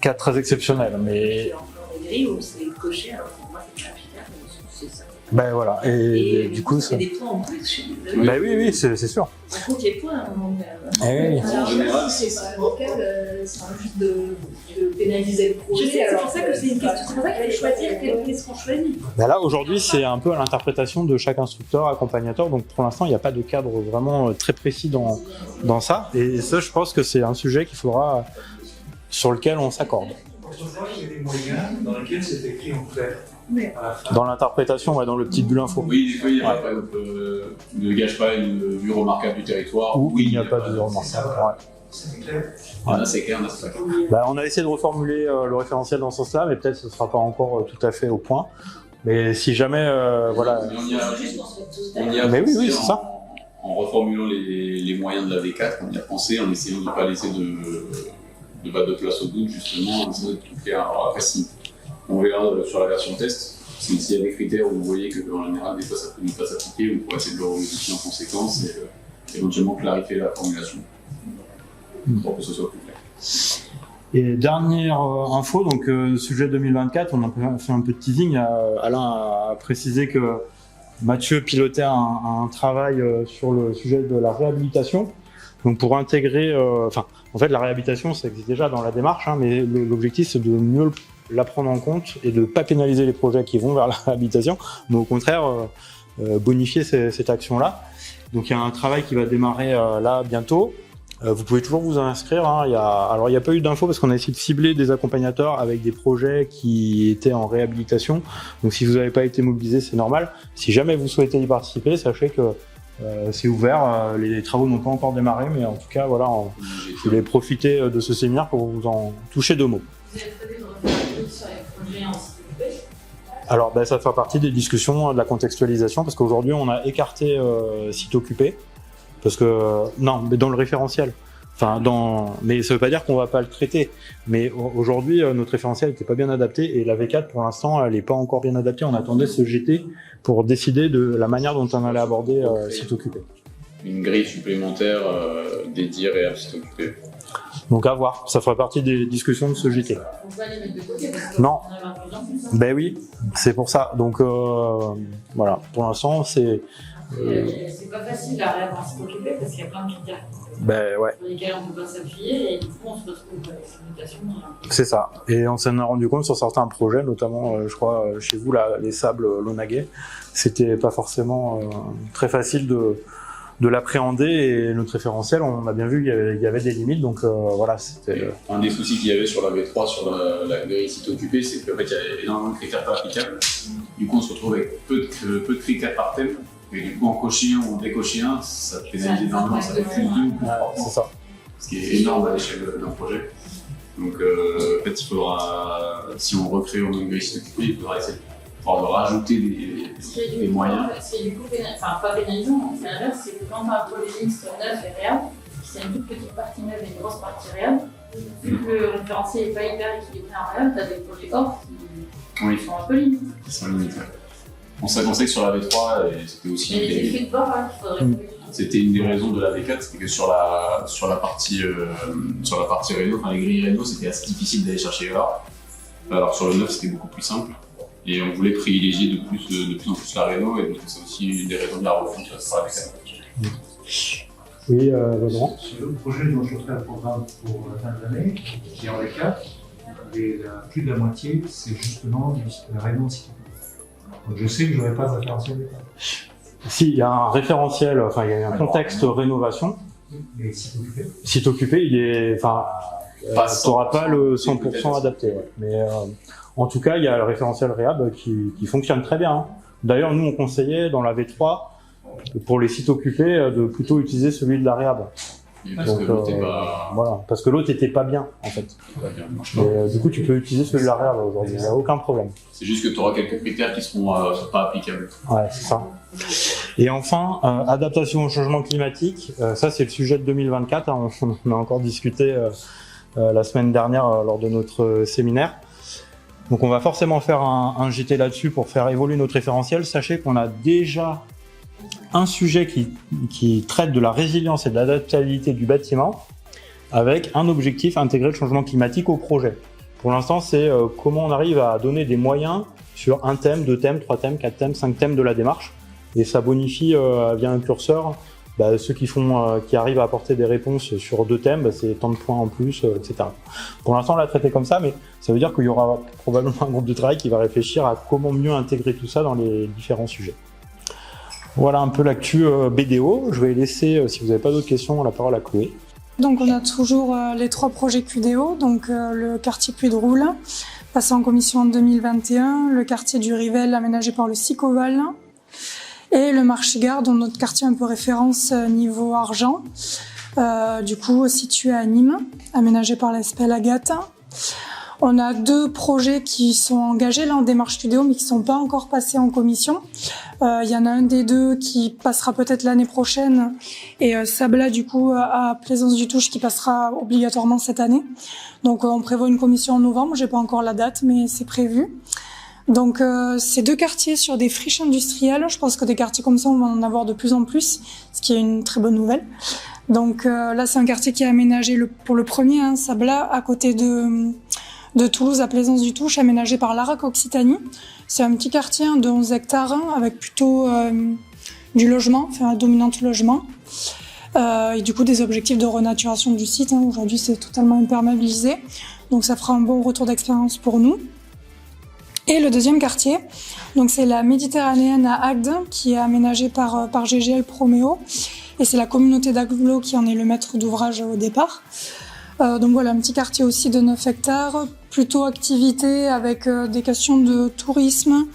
cas très exceptionnel. Mais C'est encore des grilles où c'est coché, alors pour moi c'est pas applicable, c'est ça. ben voilà, et du coup, il y ça. a des points en plus. Ben oui, c'est sûr. On compte les points à un moment donné. Eh oui. Alors, général, c'est pas local, c'est juste de pénaliser le projet. Je sais, c'est pour ça que c'est une question. C'est pour ça qu'il faut choisir qu'est-ce qu'on choisit. Ben là, aujourd'hui, c'est un peu à l'interprétation de chaque instructeur, accompagnateur. Donc, pour l'instant, il n'y a pas de cadre vraiment très précis dans ça. Et ça, je pense que c'est un sujet qu'il faudra, sur lequel on s'accorde. Autrefois, il y avait des moyens dans lesquels c'était écrit en clair. Dans l'interprétation, ouais, dans le petit bulle info. Oui, des fois, il y a par exemple, ne gâche pas une vue remarquable du territoire. Ou il n'y a pas de vue remarquable. Ouais. C'est clair. Là, c'est clair, là, c'est pas clair. Bah, on a essayé de reformuler le référentiel dans ce sens-là, mais peut-être que ce ne sera pas encore tout à fait au point. Mais si jamais, voilà. Mais on y a Mais pensé oui, c'est ça. En reformulant les moyens de la V4, on y a pensé en essayant de ne pas laisser de place au bout, justement, en essayant d'être tout clair. Alors après, si on regarde sur la version test, s'il y a des critères où vous voyez que en général, des fois ça peut ne pas s'appliquer, vous pourrez essayer de le remodifier en conséquence et éventuellement clarifier la formulation pour que ce soit plus clair. Et dernière info, donc sujet 2024, on a fait un peu de teasing. Alain a précisé que Mathieu pilotait un travail sur le sujet de la réhabilitation. Donc pour intégrer, en fait la réhabilitation ça existe déjà dans la démarche, hein, mais l'objectif c'est de mieux la prendre en compte et de ne pas pénaliser les projets qui vont vers la réhabilitation, mais au contraire bonifier cette action-là. Donc il y a un travail qui va démarrer là bientôt. Vous pouvez toujours vous inscrire. Hein. Alors il n'y a pas eu d'infos parce qu'on a essayé de cibler des accompagnateurs avec des projets qui étaient en réhabilitation. Donc si vous n'avez pas été mobilisé, c'est normal. Si jamais vous souhaitez y participer, sachez que c'est ouvert. Les travaux n'ont pas encore démarré, mais en tout cas, voilà, je voulais profiter de ce séminaire pour vous en toucher deux mots. Vous avez prévu de refaire un truc sur les projets en site occupé? Alors, ça fait partie des discussions de la contextualisation parce qu'aujourd'hui, on a écarté site occupé. Parce que, non, mais dans le référentiel. Mais ça veut pas dire qu'on va pas le traiter. Mais aujourd'hui, notre référentiel n'était pas bien adapté et la V4, pour l'instant, elle n'est pas encore bien adaptée. On attendait ce GT pour décider de la manière dont on allait aborder site occupé. Une grille supplémentaire dédiée à site occupé. Donc à voir, ça fera partie des discussions de ce GT. On va les mettre de côté parce que Non. on a un plus en plus. Ben oui, c'est pour ça. Donc voilà, pour l'instant, c'est... C'est pas facile la réhab en site occupé parce qu'il y a plein de critères Ben ouais, sur lesquels on peut pas s'appuyer et du coup on se retrouve avec ces mutations. c'est ça. Et on s'en est rendu compte sur certains projets, notamment, je crois, chez vous, là, les sables Lonagay, c'était pas forcément très facile de l'appréhender et notre référentiel, on a bien vu qu'il y avait des limites, donc voilà, c'était... Un des soucis qu'il y avait sur la V3, sur la grille site occupé, c'est qu'en fait il y a énormément de critères pas applicables. Du coup on se retrouve avec peu de critères par thème, et du coup en cocher un ou en décocher un, ça pénalise énormément, ça fait plus de 2 ou plus de 3 c'est ça. Ce qui est énorme à l'échelle d'un projet. Donc en fait il faudra, si on recrée au même grille site occupé, il faudra essayer de rajouter des moyens. C'est du coup pas pénalisant, c'est l'inverse, c'est que quand tu as un projet mixte neuf et réhab, c'est une toute petite partie neuve et une grosse partie réhab, vu que le référentiel n'est pas hyper équilibré en réhab, tu as des projets off qui sont un peu limites. Qui sont limités. On sait que sur la V3, et c'était aussi Et les effets de bord, il faudrait c'était une des raisons de la V4, c'était que sur la partie réno, les grilles réno, c'était assez difficile d'aller chercher là. Alors sur le 9, c'était beaucoup plus simple. Et on voulait privilégier de plus en plus la réno, et donc c'est aussi une des raisons de la refonte sur la V4. Oui, Laurent. Sur le projet dont je ferai un programme pour la fin de l'année, qui est en V4, et plus de la moitié, c'est justement la réunion de site occupé. Donc je sais que je n'aurai pas de référentiel V4. Si, il y a un référentiel, il y a un contexte rénovation. Mais site occupé. Site occupé, il est, tu n'auras pas le 100% adapté. Ouais. Mais en tout cas, il y a le référentiel réhab qui fonctionne très bien. Hein. D'ailleurs, nous, on conseillait dans la V3, pour les sites occupés, de plutôt utiliser celui de la réhab. Parce donc, que l'autre n'est pas... voilà, parce que l'autre n'était pas bien, en fait. Mais du coup, tu peux utiliser celui de la réhab aujourd'hui, il n'y a aucun problème. C'est juste que tu auras quelques critères qui ne seront pas applicables. Ouais, c'est ça. Et enfin, adaptation au changement climatique, ça c'est le sujet de 2024, hein, on a encore discuté la semaine dernière lors de notre séminaire. Donc on va forcément faire un JT là-dessus pour faire évoluer notre référentiel. Sachez qu'on a déjà un sujet qui traite de la résilience et de l'adaptabilité du bâtiment avec un objectif, intégrer le changement climatique au projet. Pour l'instant, c'est comment on arrive à donner des moyens sur un thème, 2 thèmes, 3 thèmes, 4 thèmes, 5 thèmes de la démarche. Et ça bonifie via un curseur ceux qui arrivent à apporter des réponses sur 2 thèmes, c'est tant de points en plus, etc. Pour l'instant, on l'a traité comme ça, mais ça veut dire qu'il y aura probablement un groupe de travail qui va réfléchir à comment mieux intégrer tout ça dans les différents sujets. Voilà un peu l'actu BDO. Je vais laisser, si vous n'avez pas d'autres questions, la parole à Chloé. Donc on a toujours les 3 projets QDO, donc le quartier Puy de Roule, passé en commission en 2021, le quartier du Rivel aménagé par le Sicoval, et le marché-gare, dont notre quartier un peu référence niveau argent, du coup situé à Nîmes, aménagé par la SPL Agathe. On a 2 projets qui sont engagés là en démarche QDO, mais qui ne sont pas encore passés en commission. Il y en a un des 2 qui passera peut-être l'année prochaine, et Sabla du coup à Plaisance du Touche qui passera obligatoirement cette année. Donc on prévoit une commission en novembre, j'ai pas encore la date, mais c'est prévu. Donc ces 2 quartiers sur des friches industrielles, je pense que des quartiers comme ça on va en avoir de plus en plus, ce qui est une très bonne nouvelle. Donc là c'est un quartier qui est aménagé pour le premier, hein, Sabla, à côté de Toulouse à Plaisance du Touche, aménagé par l'ARAC Occitanie. C'est un petit quartier de 11 hectares avec plutôt du logement, enfin un dominante logement. Et du coup des objectifs de renaturation du site. Hein. Aujourd'hui c'est totalement imperméabilisé, donc ça fera un bon retour d'expérience pour nous. Et le deuxième quartier, donc c'est la Méditerranéenne à Agde, qui est aménagée par GGL Proméo, et c'est la communauté d'Aglo qui en est le maître d'ouvrage au départ. Donc voilà, un petit quartier aussi de 9 hectares, plutôt activité avec des questions de tourisme.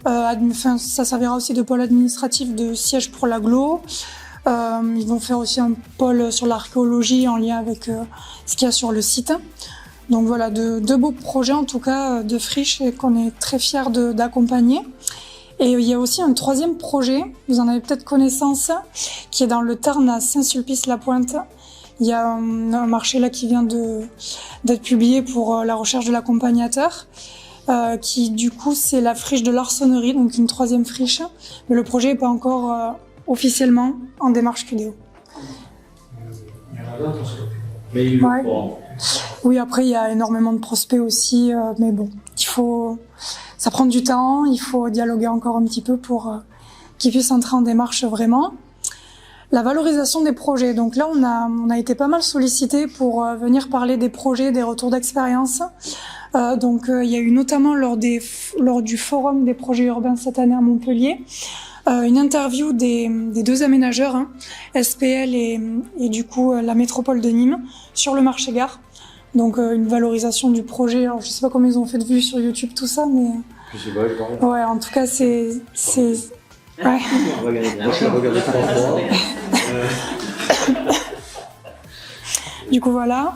Ça servira aussi de pôle administratif, de siège pour l'Aglo. Ils vont faire aussi un pôle sur l'archéologie en lien avec ce qu'il y a sur le site. Donc voilà, de beaux projets en tout cas de friches et qu'on est très fiers d'accompagner. Et il y a aussi un 3e projet, vous en avez peut-être connaissance, qui est dans le Tarn à Saint-Sulpice-la-Pointe. Il y a un marché là qui vient d'être publié pour la recherche de l'accompagnateur, qui du coup c'est la friche de l'Arçonnerie, donc une 3e friche, mais le projet n'est pas encore officiellement en démarche QDO. Il y en a d'autres, mais il ouais. Oui, après il y a énormément de prospects aussi, mais bon, ça prend du temps, il faut dialoguer encore un petit peu pour qu'ils puissent entrer en démarche vraiment. La valorisation des projets. Donc là, on a été pas mal sollicité pour venir parler des projets, des retours d'expérience. Donc il y a eu notamment lors du forum des projets urbains cette année à Montpellier, une interview des 2 aménageurs, hein, SPL et du coup la métropole de Nîmes, sur le marché-gare. Donc une valorisation du projet. Alors je sais pas combien ils ont fait de vues sur YouTube, tout ça, mais je sais pas, je parle. Ouais, en tout cas c'est ouais. On va regarder. Moi je l'ai regardé 3 fois. Du coup voilà.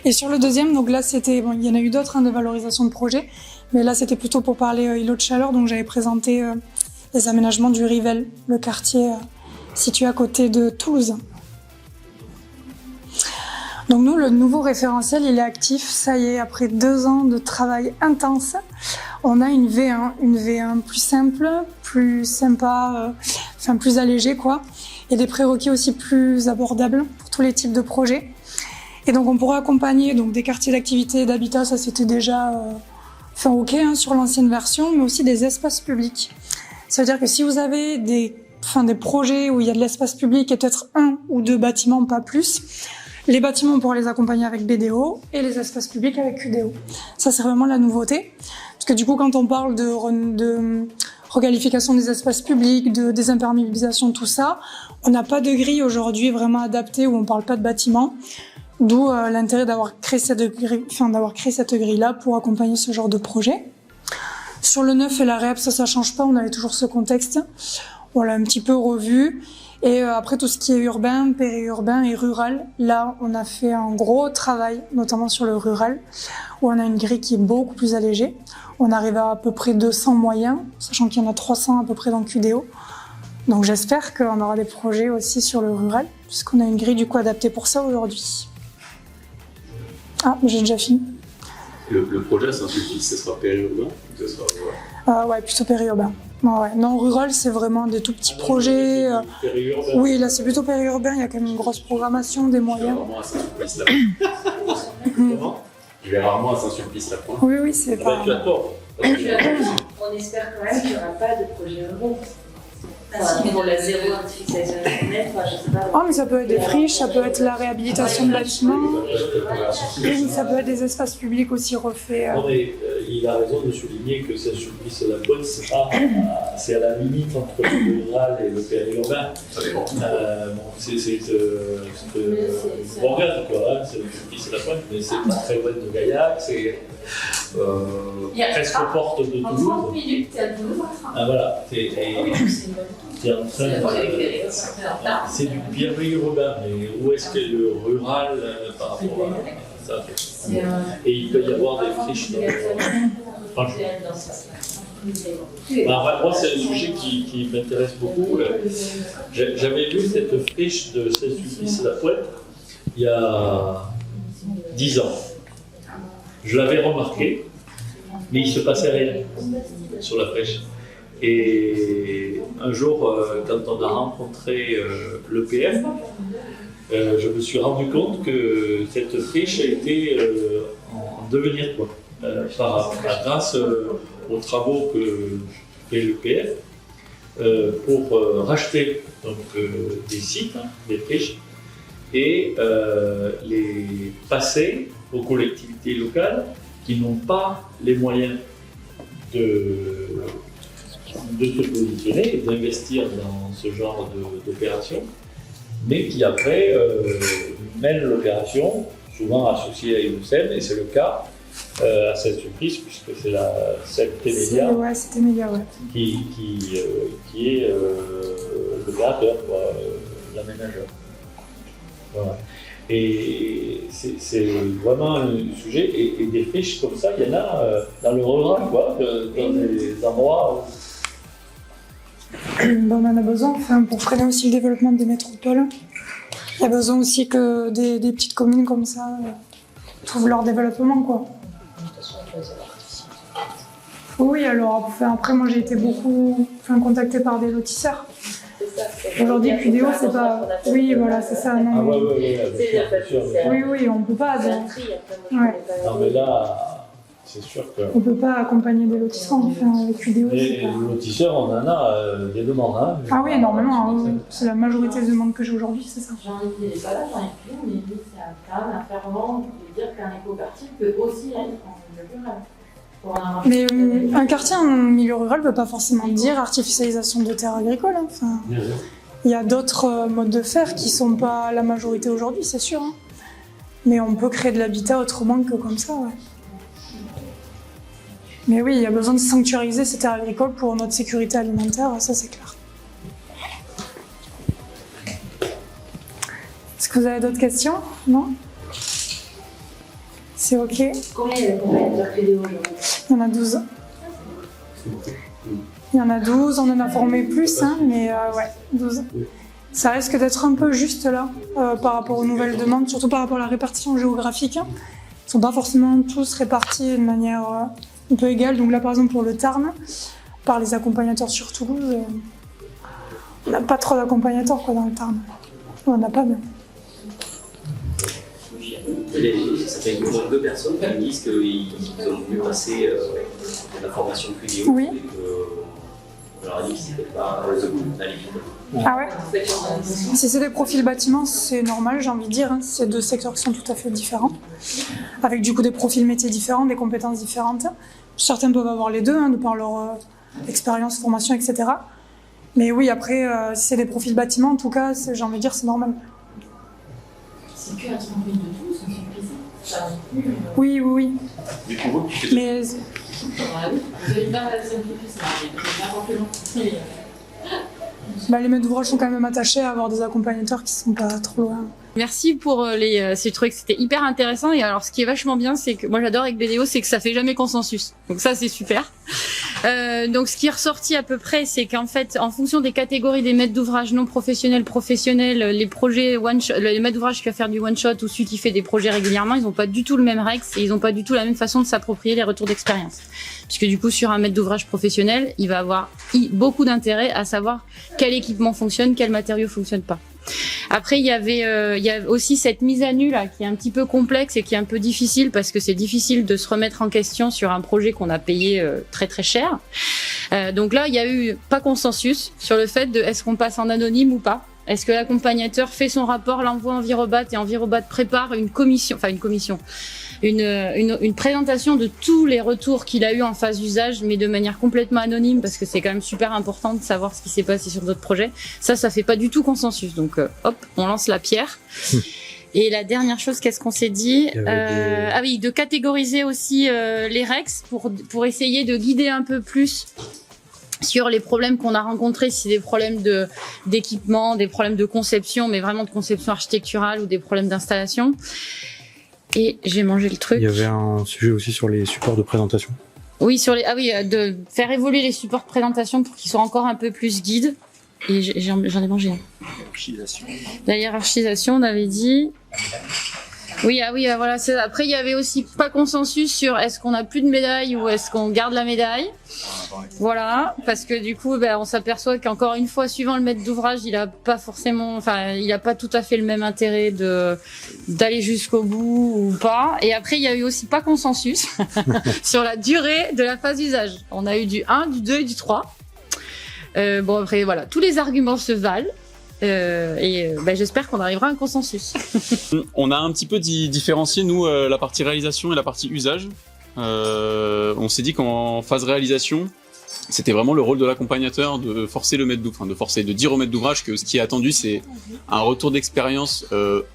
Et sur le deuxième, donc là c'était il y en a eu d'autres de valorisation de projet, mais là c'était plutôt pour parler îlot de chaleur. Donc j'avais présenté les aménagements du Rivel, le quartier situé à côté de Toulouse. Donc nous, le nouveau référentiel, il est actif. Ça y est, après 2 ans de travail intense, on a une V1 plus simple, plus sympa, plus allégée quoi, et des prérequis aussi plus abordables pour tous les types de projets. Et donc on pourra accompagner donc des quartiers d'activité et d'habitat, ça c'était déjà ok sur l'ancienne version, mais aussi des espaces publics. Ça veut dire que si vous avez des projets où il y a de l'espace public et peut-être 1 ou 2 bâtiments, pas plus, les bâtiments on pourra les accompagner avec BDO et les espaces publics avec QDO. Ça c'est vraiment la nouveauté, parce que du coup quand on parle de requalification des espaces publics, de désimperméabilisation, tout ça, on n'a pas de grille aujourd'hui vraiment adaptée où on parle pas de bâtiments. D'où l'intérêt d'avoir créé cette grille-là pour accompagner ce genre de projet. Sur le neuf et la REP, ça change pas, on avait toujours ce contexte. On l'a un petit peu revu. Et après, tout ce qui est urbain, périurbain et rural, là, on a fait un gros travail, notamment sur le rural, où on a une grille qui est beaucoup plus allégée. On arrive à peu près 200 moyens, sachant qu'il y en a 300 à peu près dans QDO. Donc j'espère qu'on aura des projets aussi sur le rural, puisqu'on a une grille du coup adaptée pour ça aujourd'hui. Ah, j'ai déjà fini. Le projet à Saint-Sulpice, ce sera périurbain ou ce sera... Ouais, plutôt périurbain. Ouais. Non, rural, c'est vraiment des tout petits projets. Périurbain. Oui, là, c'est plutôt périurbain. Il y a quand même une grosse programmation, des moyens. Rarement à Saint-Sulpice Comment Je vais rarement à Saint-Sulpice-la-Pointe. Oui, c'est pas... Tu as tort. On espère quand même qu'il n'y aura pas de projet urbain. Pour la zéro artificialisation nette, je sais pas. Oh, mais ça peut être des friches, ça peut être la réhabilitation de bâtiments, ça peut être des espaces publics aussi refaits. Non, mais il a raison de souligner que Saint-Sulpice-la-Pointe, c'est à la limite entre le rural et le périurbain. Ça dépend. C'est Bourgade, quoi. Hein, c'est Saint-Sulpice-la-Pointe, mais c'est pas très loin de Gaillac, c'est presque aux portes de En Toulouse. 30 minutes, t'es à Toulouse. Ah voilà, c'est en train de... C'est du périurbain, mais où est-ce que le rural par rapport à ça? Et il peut y avoir des friches dans le... Franchement. Moi, c'est un sujet qui m'intéresse beaucoup. J'avais vu cette friche de Saint-Sulpice-la-Pointe il y a 10 ans. Je l'avais remarqué, mais il ne se passait rien sur la friche. Et un jour, quand on a rencontré l'EPF, je me suis rendu compte que cette friche a été en devenir, quoi, grâce aux travaux que fait l'EPF pour racheter donc, des sites, des friches, et les passer aux collectivités locales qui n'ont pas les moyens de se positionner et d'investir dans ce genre d'opération, mais qui après mènent l'opération, souvent associée à USM, et c'est le cas à Saint-Sulpice, puisque c'est celle Témélia qui est l'opérateur, l'aménageur. Voilà. Et c'est vraiment un sujet, et des friches comme ça, il y en a dans le rural, quoi, dans des endroits où... On en a besoin, pour freiner aussi le développement des métropoles. Il y a besoin aussi que des petites communes comme ça trouvent leur développement, quoi. Oui, alors après moi j'ai été beaucoup contactée par des lotisseurs. Aujourd'hui, QDO, c'est pas... Oui, voilà, c'est ça. Non, oui, on peut pas... Non, mais là, c'est sûr que... On peut pas accompagner des lotissements, avec QDO. Les lotisseurs, on en a des demandes. Hein. Ah oui, énormément. C'est la majorité des demandes que j'ai aujourd'hui, c'est ça. J'en ai pas là, j'en ai plus, mais c'est quand même un ferment de dire qu'un éco-quartier peut aussi être en milieu rural. Mais un quartier en milieu rural ne veut pas forcément dire artificialisation de terres agricoles. Il y a d'autres modes de faire qui ne sont pas la majorité aujourd'hui, c'est sûr. Mais on peut créer de l'habitat autrement que comme ça. Ouais. Mais oui, il y a besoin de sanctuariser ces terres agricoles pour notre sécurité alimentaire, ça c'est clair. Est-ce que vous avez d'autres questions? Non? C'est OK. Combien il y a d'accompagnateurs QDO aujourd'hui? Il y en a 12. Il y en a 12, on en a formé plus, mais ouais, 12. Ça risque d'être un peu juste là, par rapport aux nouvelles demandes, surtout par rapport à la répartition géographique. Ils ne sont pas forcément tous répartis de manière un peu égale. Donc là, par exemple, pour le Tarn, par les accompagnateurs sur Toulouse, on n'a pas trop d'accompagnateurs dans le Tarn. On n'en a pas même. Ça fait deux personnes qui me disent qu'ils ont voulu passer la formation QDO oui. Et qu'on leur a dit que c'était pas la limite. Ah ouais? Si c'est des profils bâtiments, c'est normal, j'ai envie de dire. C'est deux secteurs qui sont tout à fait différents, avec du coup des profils métiers différents, des compétences différentes. Certains peuvent avoir les deux, de par leur expérience, formation, etc. Mais oui, après, si c'est des profils bâtiments, en tout cas, j'ai envie de dire, c'est normal. C'est que à 30 minutes de tout, c'est suffisant. Oui. Mais pour vous, mais... Vous avez pas la simplification, les maîtres d'ouvrage sont quand même attachés à avoir des accompagnateurs qui ne sont pas trop loin. Merci pour ces trucs, c'était hyper intéressant. Et alors, ce qui est vachement bien, c'est que moi j'adore avec BDO, c'est que ça fait jamais consensus. Donc ça, c'est super. Donc ce qui est ressorti à peu près, c'est qu'en fait, en fonction des catégories des maîtres d'ouvrage non professionnels, professionnels, les projets les maîtres d'ouvrage qui va faire du one shot ou celui qui fait des projets régulièrement, ils n'ont pas du tout le même règle et ils n'ont pas du tout la même façon de s'approprier les retours d'expérience. Puisque du coup, sur un maître d'ouvrage professionnel, il va avoir beaucoup d'intérêt à savoir quel équipement fonctionne, quel matériau fonctionne pas. Après, il y a aussi cette mise à nu là qui est un petit peu complexe et qui est un peu difficile parce que c'est difficile de se remettre en question sur un projet qu'on a payé très très cher. Donc là, il y a eu pas consensus sur le fait de est-ce qu'on passe en anonyme ou pas. Est-ce que l'accompagnateur fait son rapport, l'envoie à Envirobat et Envirobat prépare une présentation de tous les retours qu'il a eu en phase d'usage, mais de manière complètement anonyme, parce que c'est quand même super important de savoir ce qui s'est passé sur d'autres projets. Ça fait pas du tout consensus. Donc, hop, on lance la pierre. Et la dernière chose, qu'est-ce qu'on s'est dit Ah oui, de catégoriser aussi les REX pour essayer de guider un peu plus sur les problèmes qu'on a rencontrés, si c'est des problèmes d'équipement, des problèmes de conception, mais vraiment de conception architecturale ou des problèmes d'installation. Et j'ai mangé le truc. Il y avait un sujet aussi sur les supports de présentation. Oui, de faire évoluer les supports de présentation pour qu'ils soient encore un peu plus guides. Et j'en ai mangé un. La hiérarchisation, on avait dit. Oui, voilà. Après, il y avait aussi pas consensus sur est-ce qu'on a plus de médaille ou est-ce qu'on garde la médaille. Voilà, parce que du coup, on s'aperçoit qu'encore une fois, suivant le maître d'ouvrage, il a pas tout à fait le même intérêt d'aller jusqu'au bout ou pas. Et après, il y a eu aussi pas consensus sur la durée de la phase d'usage. On a eu du 1, du 2 et du 3. Après, voilà, tous les arguments se valent. J'espère qu'on arrivera à un consensus. On a un petit peu différencié, nous, la partie réalisation et la partie usage. On s'est dit qu'en phase réalisation, c'était vraiment le rôle de l'accompagnateur de forcer le maître d'ouvrage, de dire au maître d'ouvrage que ce qui est attendu, c'est un retour d'expérience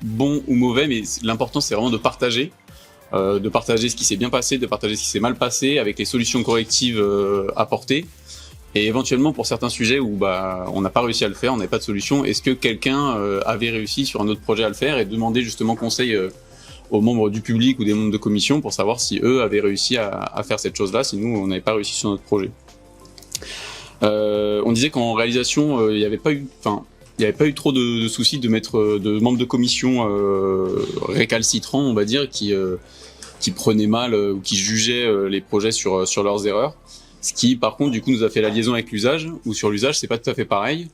bon ou mauvais, mais l'important, c'est vraiment de partager ce qui s'est bien passé, de partager ce qui s'est mal passé, avec les solutions correctives apportées. Et éventuellement, pour certains sujets où on n'a pas réussi à le faire, on n'avait pas de solution, est-ce que quelqu'un avait réussi sur un autre projet à le faire et demander justement conseil aux membres du public ou des membres de commission pour savoir si eux avaient réussi à faire cette chose-là, si nous, on n'avait pas réussi sur notre projet. On disait qu'en réalisation, il n'y avait pas eu trop de soucis de mettre de membres de commission récalcitrants, on va dire, qui prenaient mal ou qui jugeaient les projets sur leurs erreurs. Ce qui, par contre, du coup, nous a fait la liaison avec l'usage, où sur l'usage, c'est pas tout à fait pareil.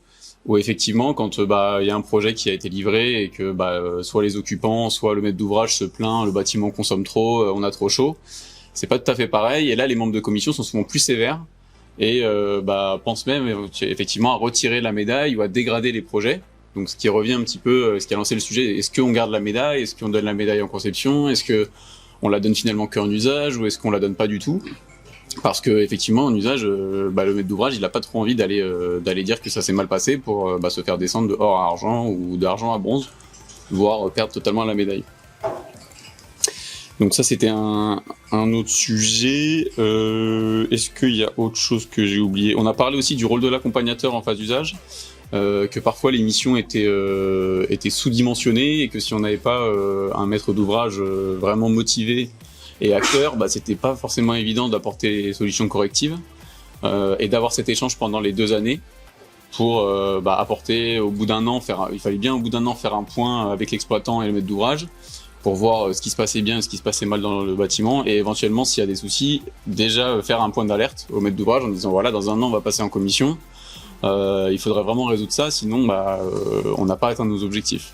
Où effectivement, quand il y a un projet qui a été livré et que soit les occupants, soit le maître d'ouvrage se plaint, le bâtiment consomme trop, on a trop chaud, c'est pas tout à fait pareil. Et là, les membres de commission sont souvent plus sévères et pensent même effectivement à retirer la médaille ou à dégrader les projets. Donc, ce qui revient un petit peu, ce qui a lancé le sujet, est-ce qu'on garde la médaille, est-ce qu'on donne la médaille en conception, est-ce que on la donne finalement qu'en usage ou est-ce qu'on la donne pas du tout? Parce que effectivement en usage, le maître d'ouvrage il a pas trop envie d'aller dire que ça s'est mal passé pour se faire descendre de or à argent ou d'argent à bronze, voire perdre totalement la médaille. Donc ça c'était un autre sujet. Est-ce qu'il y a autre chose que j'ai oublié? On a parlé aussi du rôle de l'accompagnateur en phase d'usage, que parfois les missions étaient sous-dimensionnées et que si on n'avait pas un maître d'ouvrage vraiment motivé et acteur, c'était pas forcément évident d'apporter les solutions correctives et d'avoir cet échange pendant les 2 années pour apporter au bout d'un an, il fallait bien au bout d'un an faire un point avec l'exploitant et le maître d'ouvrage pour voir ce qui se passait bien et ce qui se passait mal dans le bâtiment et éventuellement s'il y a des soucis, déjà faire un point d'alerte au maître d'ouvrage en disant voilà dans un an on va passer en commission, il faudrait vraiment résoudre ça sinon on n'a pas atteint nos objectifs.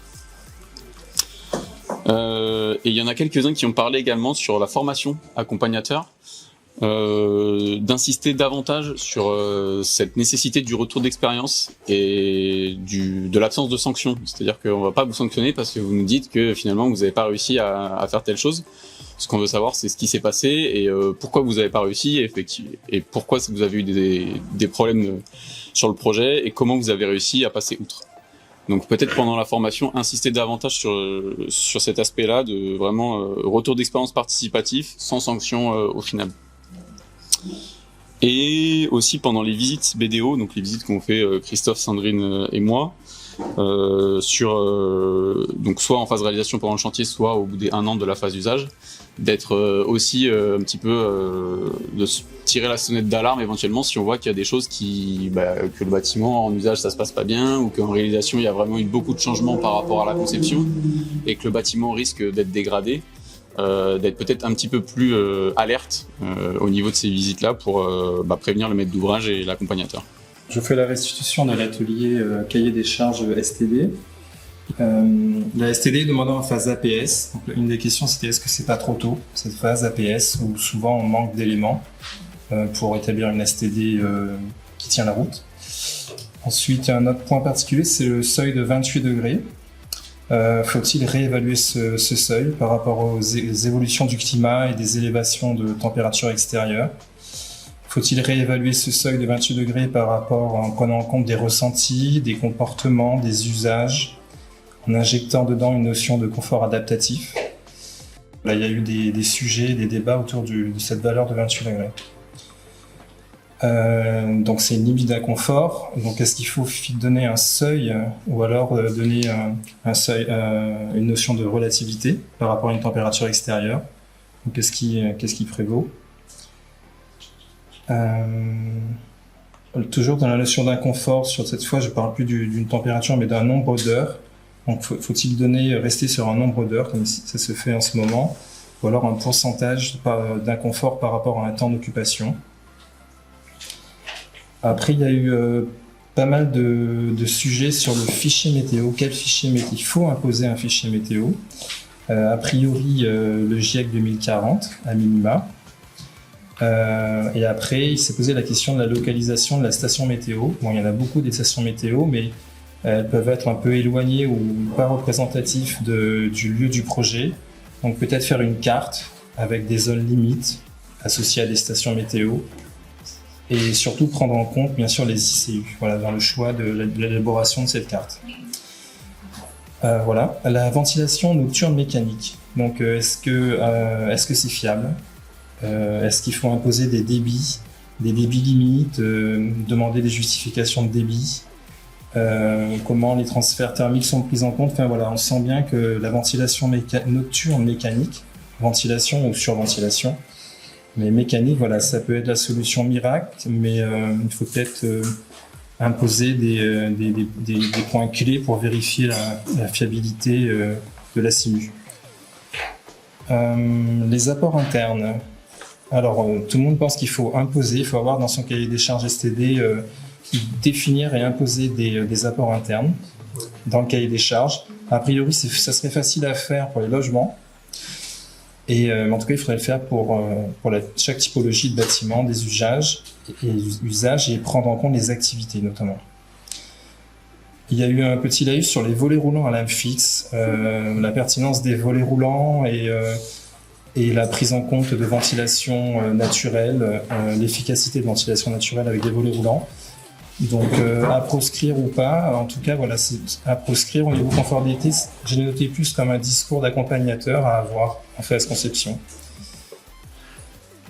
Et il y en a quelques-uns qui ont parlé également sur la formation accompagnateur, d'insister davantage sur cette nécessité du retour d'expérience et de l'absence de sanctions. C'est-à-dire qu'on ne va pas vous sanctionner parce que vous nous dites que finalement vous n'avez pas réussi à faire telle chose. Ce qu'on veut savoir, c'est ce qui s'est passé et pourquoi vous n'avez pas réussi et pourquoi vous avez eu des problèmes sur le projet et comment vous avez réussi à passer outre. Donc peut-être pendant la formation, insister davantage sur cet aspect-là, de vraiment retour d'expérience participatif, sans sanction au final. Et aussi pendant les visites BDO, donc les visites qu'ont fait Christophe, Sandrine et moi, donc soit en phase de réalisation pendant le chantier, soit au bout des 1 an de la phase d'usage, d'être aussi un petit peu de tirer la sonnette d'alarme éventuellement si on voit qu'il y a des choses que le bâtiment en usage ça se passe pas bien, ou qu'en réalisation il y a vraiment eu beaucoup de changements par rapport à la conception et que le bâtiment risque d'être dégradé, d'être peut-être un petit peu plus alerte au niveau de ces visites-là pour prévenir le maître d'ouvrage et l'accompagnateur. Je fais la restitution de l'atelier cahier des charges STD. La STD demandant en phase APS. Donc, une des questions c'était est-ce que c'est pas trop tôt, cette phase APS, où souvent on manque d'éléments pour établir une STD qui tient la route. Ensuite, un autre point particulier, c'est le seuil de 28 degrés. Faut-il réévaluer ce seuil par rapport aux évolutions du climat et des élévations de température extérieure? Faut-il réévaluer ce seuil de 28 degrés par rapport en prenant en compte des ressentis, des comportements, des usages, en injectant dedans une notion de confort adaptatif? Là, il y a eu des sujets, des débats autour de cette valeur de 28 degrés. Donc c'est une limite d'inconfort. Donc est-ce qu'il faut donner un seuil ou alors donner un seuil, une notion de relativité par rapport à une température extérieure? Donc qu'est-ce qui prévaut? Toujours dans la notion d'inconfort, sur cette fois je parle plus d'une température mais d'un nombre d'heures. Donc faut-il rester sur un nombre d'heures comme ça se fait en ce moment, ou alors un pourcentage d'inconfort par rapport à un temps d'occupation? Après il y a eu pas mal de sujets sur le fichier météo. Quel fichier météo? Il faut imposer un fichier météo. A priori le GIEC 2040 à minima. Et après, il s'est posé la question de la localisation de la station météo. Bon, il y en a beaucoup des stations météo, mais elles peuvent être un peu éloignées ou pas représentatives du lieu du projet. Donc peut-être faire une carte avec des zones limites associées à des stations météo. Et surtout prendre en compte, bien sûr, les ICU, dans le choix de l'élaboration de cette carte. Voilà. La ventilation nocturne mécanique. Donc est-ce que c'est fiable? Est-ce qu'il faut imposer des débits limites, demander des justifications de débit, comment les transferts thermiques sont pris en compte? Enfin voilà, on sent bien que la ventilation nocturne mécanique, ventilation ou surventilation, mais mécanique, voilà, ça peut être la solution miracle, mais il faut peut-être imposer des points clés pour vérifier la fiabilité de la SIMU. Les apports internes. Alors, tout le monde pense qu'il faut imposer, il faut avoir dans son cahier des charges STD définir et imposer des apports internes dans le cahier des charges. A priori, ça serait facile à faire pour les logements. Et en tout cas, il faudrait le faire pour chaque typologie de bâtiment, des usages et prendre en compte les activités notamment. Il y a eu un petit laïus sur les volets roulants à lame fixe, la pertinence des volets roulants et la prise en compte de ventilation naturelle, l'efficacité de ventilation naturelle avec des volets roulants. Donc à proscrire ou pas, en tout cas voilà, c'est à proscrire au niveau conformité. J'ai noté plus comme un discours d'accompagnateur à avoir en phase conception.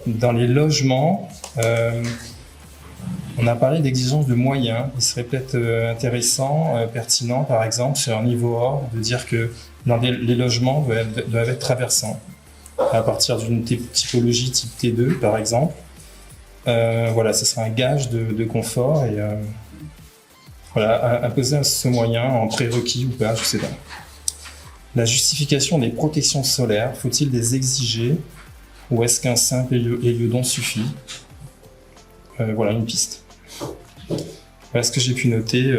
Dans les logements, on a parlé d'exigence de moyens. Il serait peut-être intéressant, pertinent par exemple sur un niveau hors, de dire que les logements doivent être traversants à partir d'une typologie type T2 par exemple. Voilà, ce sera un gage de confort et voilà, imposer ce moyen en prérequis ou pas, je sais pas. La justification des protections solaires, faut-il les exiger ou est-ce qu'un simple héliodon suffit? Voilà une piste. Voilà ce que j'ai pu noter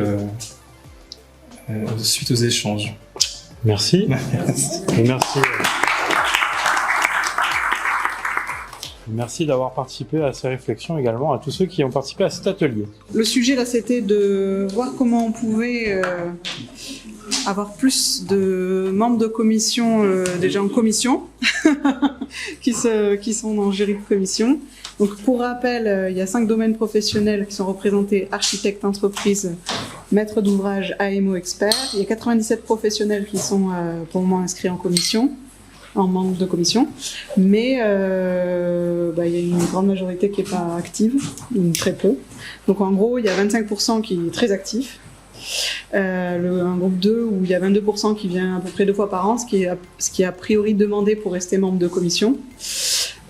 suite aux échanges. Merci. Et merci. Merci d'avoir participé à ces réflexions également, à tous ceux qui ont participé à cet atelier. Le sujet là, c'était de voir comment on pouvait avoir plus de membres de commission, déjà en commission, qui sont dans jury de commission. Donc pour rappel, il y a 5 domaines professionnels qui sont représentés: architecte, entreprise, maître d'ouvrage, AMO, expert. Il y a 97 professionnels qui sont pour le moment inscrits en commission, en membre de commission, mais il y a une grande majorité qui n'est pas active, ou très peu. Donc en gros, il y a 25% qui est très actif, Un groupe 2 où il y a 22% qui vient à peu près 2 fois par an, ce qui est a priori demandé pour rester membre de commission.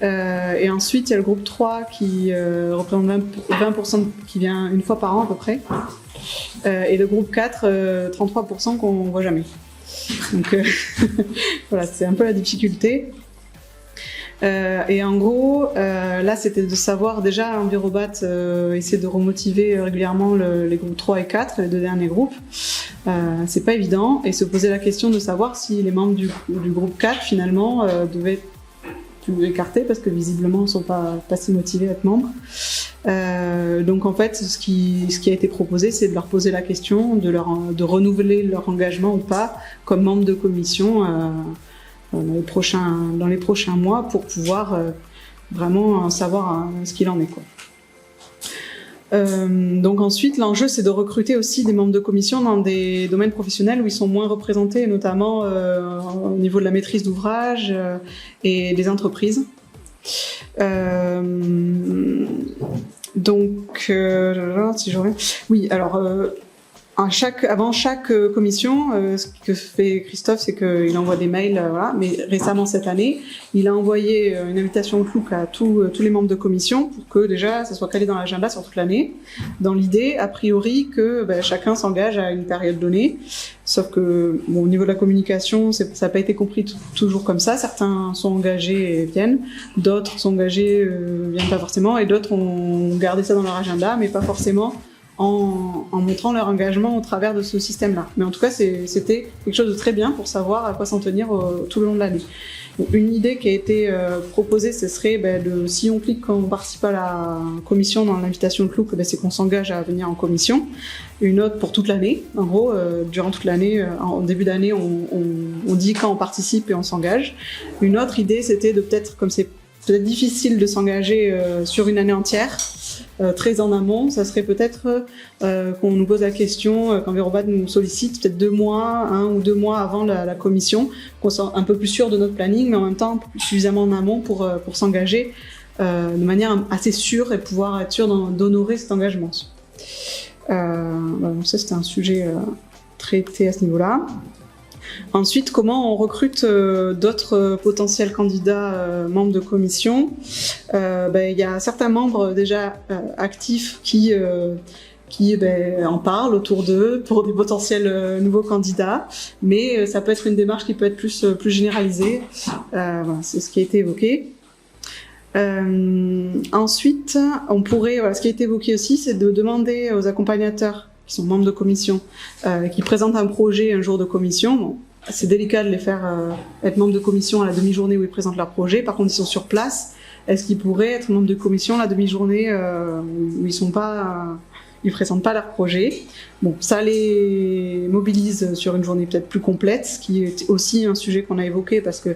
Et ensuite, il y a le groupe 3 qui représente 20% qui vient 1 fois par an à peu près. Et le groupe 4, 33% qu'on ne voit jamais. Donc voilà, c'est un peu la difficulté. Et en gros, là, c'était de savoir déjà, Envirobat essaie de remotiver régulièrement les groupes 3 et 4, les 2 derniers groupes. C'est pas évident, et se poser la question de savoir si les membres du groupe 4, finalement, devaient être plus écartés, parce que visiblement, ils ne sont pas si motivés à être membres. Donc en fait, ce qui a été proposé, c'est de leur poser la question, de renouveler leur engagement ou pas, comme membre de commission, dans les prochains mois pour pouvoir vraiment savoir ce qu'il en est, quoi. Donc ensuite, l'enjeu, c'est de recruter aussi des membres de commission dans des domaines professionnels où ils sont moins représentés, notamment au niveau de la maîtrise d'ouvrage et des entreprises. Donc, si je reviens... Oui, alors... avant chaque commission, ce que fait Christophe, c'est qu'il envoie des mails, voilà. Mais récemment cette année, il a envoyé une invitation Outlook à tous les membres de commission pour que déjà ça soit calé dans l'agenda sur toute l'année, dans l'idée, a priori, que chacun s'engage à une période donnée. Sauf que au niveau de la communication, ça n'a pas été compris toujours comme ça. Certains sont engagés et viennent, d'autres sont engagés, viennent pas forcément, et d'autres ont gardé ça dans leur agenda, mais pas forcément en montrant leur engagement au travers de ce système-là. Mais en tout cas, c'était quelque chose de très bien pour savoir à quoi s'en tenir tout le long de l'année. Une idée qui a été proposée, ce serait si on clique quand on participe à la commission dans l'invitation de Outlook, c'est qu'on s'engage à venir en commission. Une autre pour toute l'année. En gros, durant toute l'année, en début d'année, on dit quand on participe et on s'engage. Une autre idée, c'était de peut-être, comme c'est peut-être difficile de s'engager sur une année entière, très en amont, ça serait peut-être qu'on nous pose la question, qu'Envirobat nous sollicite peut-être 2 mois, 1 ou 2 mois avant la commission, qu'on soit un peu plus sûr de notre planning, mais en même temps suffisamment en amont pour s'engager de manière assez sûre et pouvoir être sûr d'honorer cet engagement. Donc ça, c'était un sujet traité à ce niveau-là. Ensuite, comment on recrute d'autres potentiels candidats membres de commission. Il y a certains membres déjà actifs qui en parlent autour d'eux pour des potentiels nouveaux candidats, mais ça peut être une démarche qui peut être plus généralisée. Voilà, c'est ce qui a été évoqué. Ensuite, on pourrait, ce qui a été évoqué aussi, c'est de demander aux accompagnateurs qui sont membres de commission, qui présentent un projet un jour de commission. Bon, c'est délicat de les faire être membres de commission à la demi-journée où ils présentent leur projet. Par contre, ils sont sur place. Est-ce qu'ils pourraient être membres de commission la demi-journée où ils présentent pas leur projet? Bon, ça les mobilise sur une journée peut-être plus complète, ce qui est aussi un sujet qu'on a évoqué parce que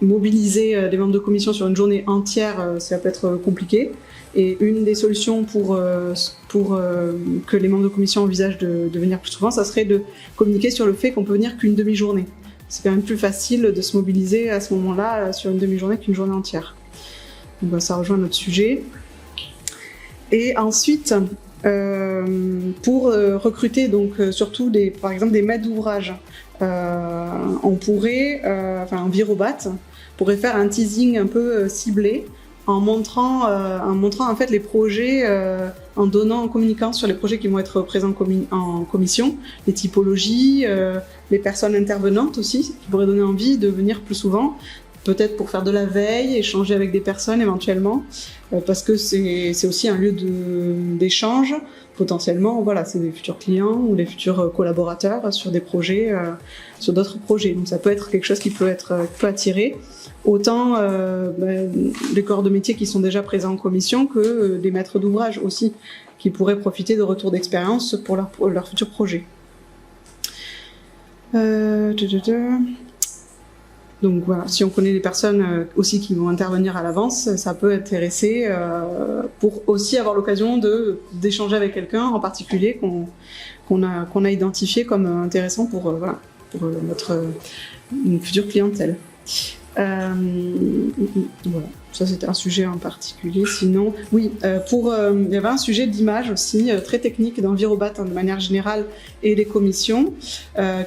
mobiliser des membres de commission sur une journée entière, ça peut être compliqué. Et une des solutions pour que les membres de commission envisagent de venir plus souvent, ça serait de communiquer sur le fait qu'on peut venir qu'une demi-journée. C'est quand même plus facile de se mobiliser à ce moment-là sur une demi-journée qu'une journée entière. Donc ça rejoint notre sujet. Et ensuite, pour recruter donc surtout par exemple des maîtres d'ouvrage, on pourrait, Envirobat pourrait faire un teasing un peu ciblé en montrant en fait les projets, en communiquant sur les projets qui vont être présents en commission, les typologies, les personnes intervenantes aussi, qui pourraient donner envie de venir plus souvent, peut-être pour faire de la veille, échanger avec des personnes éventuellement, parce que c'est aussi un lieu d'échange. Potentiellement, voilà, c'est des futurs clients ou des futurs collaborateurs sur des projets, sur d'autres projets. Donc ça peut être quelque chose qui peut attirer autant les corps de métier qui sont déjà présents en commission que des maîtres d'ouvrage aussi, qui pourraient profiter de retours d'expérience pour leur futur projet. Donc voilà, si on connaît des personnes aussi qui vont intervenir à l'avance, ça peut intéresser pour aussi avoir l'occasion d'échanger avec quelqu'un en particulier qu'on a identifié comme intéressant pour notre future clientèle. Voilà. Ça, c'était un sujet en particulier. Sinon, oui, il y avait un sujet d'image aussi, très technique d'Envirobat de manière générale et les commissions,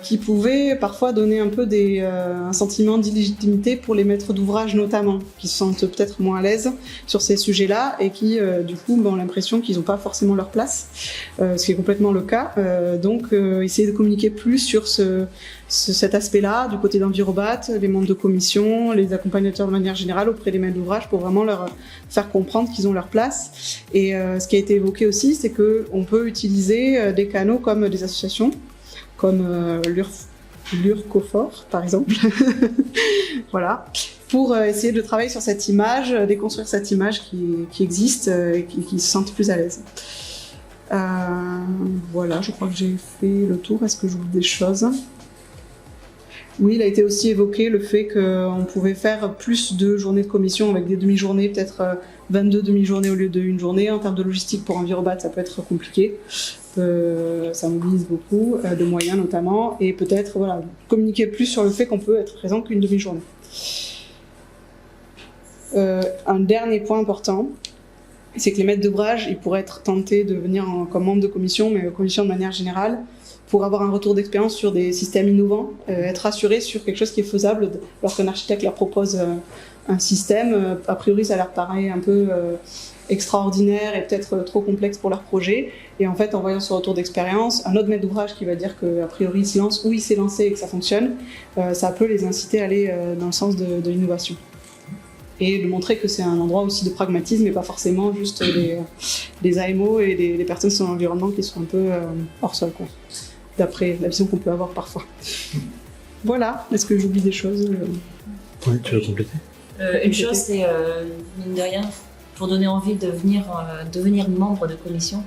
qui pouvait parfois donner un peu un sentiment d'illégitimité pour les maîtres d'ouvrage notamment, qui se sentent peut-être moins à l'aise sur ces sujets-là et qui, du coup, ont l'impression qu'ils n'ont pas forcément leur place, ce qui est complètement le cas. Donc, essayer de communiquer plus sur cet aspect-là, du côté d'Envirobat, les membres de commission, les accompagnateurs de manière générale auprès des maîtres d'ouvrage pour vraiment leur faire comprendre qu'ils ont leur place. Et ce qui a été évoqué aussi, c'est qu'on peut utiliser des canaux comme des associations, comme l'URCOFOR par exemple, voilà, pour essayer de travailler sur cette image, déconstruire cette image qui existe et qui se sentent plus à l'aise. Voilà, je crois que j'ai fait le tour. Est-ce que j'oublie des choses ? Oui, il a été aussi évoqué le fait qu'on pouvait faire plus de journées de commission avec des demi-journées, peut-être 22 demi-journées au lieu d'une journée. En termes de logistique pour Envirobat, ça peut être compliqué. Ça mobilise beaucoup de moyens notamment. Et peut-être communiquer plus sur le fait qu'on peut être présent qu'une demi-journée. Un dernier point important, c'est que les maîtres d'ouvrage, ils pourraient être tentés de venir comme membre de commission, mais commission de manière générale, pour avoir un retour d'expérience sur des systèmes innovants, être rassurés sur quelque chose qui est faisable, lorsqu'un architecte leur propose un système, a priori ça leur paraît un peu extraordinaire et peut-être trop complexe pour leur projet, et en fait en voyant ce retour d'expérience, un autre maître d'ouvrage qui va dire qu'a priori il se lance ou il s'est lancé et que ça fonctionne, ça peut les inciter à aller dans le sens de l'innovation. Et de montrer que c'est un endroit aussi de pragmatisme et pas forcément juste des AMO et des personnes sur l'environnement qui sont un peu hors sol, quoi, d'après la vision qu'on peut avoir parfois. Voilà, est-ce que j'oublie des choses ? Oui, tu veux compléter ? Une chose, c'est, mine de rien, pour donner envie de devenir membre de commission,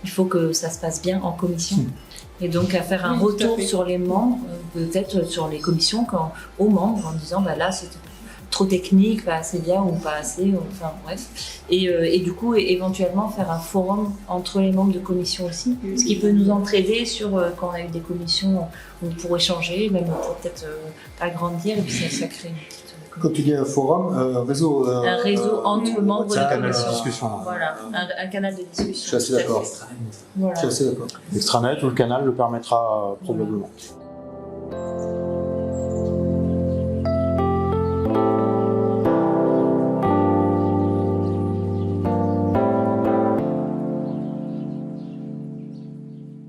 il faut que ça se passe bien en commission. Et donc à faire un retour sur les membres, peut-être sur les commissions, aux membres, en disant là c'est trop technique, pas assez bien ou pas assez, enfin bref. Et du coup, éventuellement faire un forum entre les membres de commission aussi, ce qui peut nous entraider sur quand on a eu des commissions, pour échanger, même pour peut-être agrandir, et puis ça crée une petite... Quand tu dis un forum, un réseau... un réseau entre membres de commission. Discussion. Voilà, un canal de discussion. Je suis assez d'accord. Voilà. Je suis assez d'accord. L'extranet ou le canal le permettra probablement.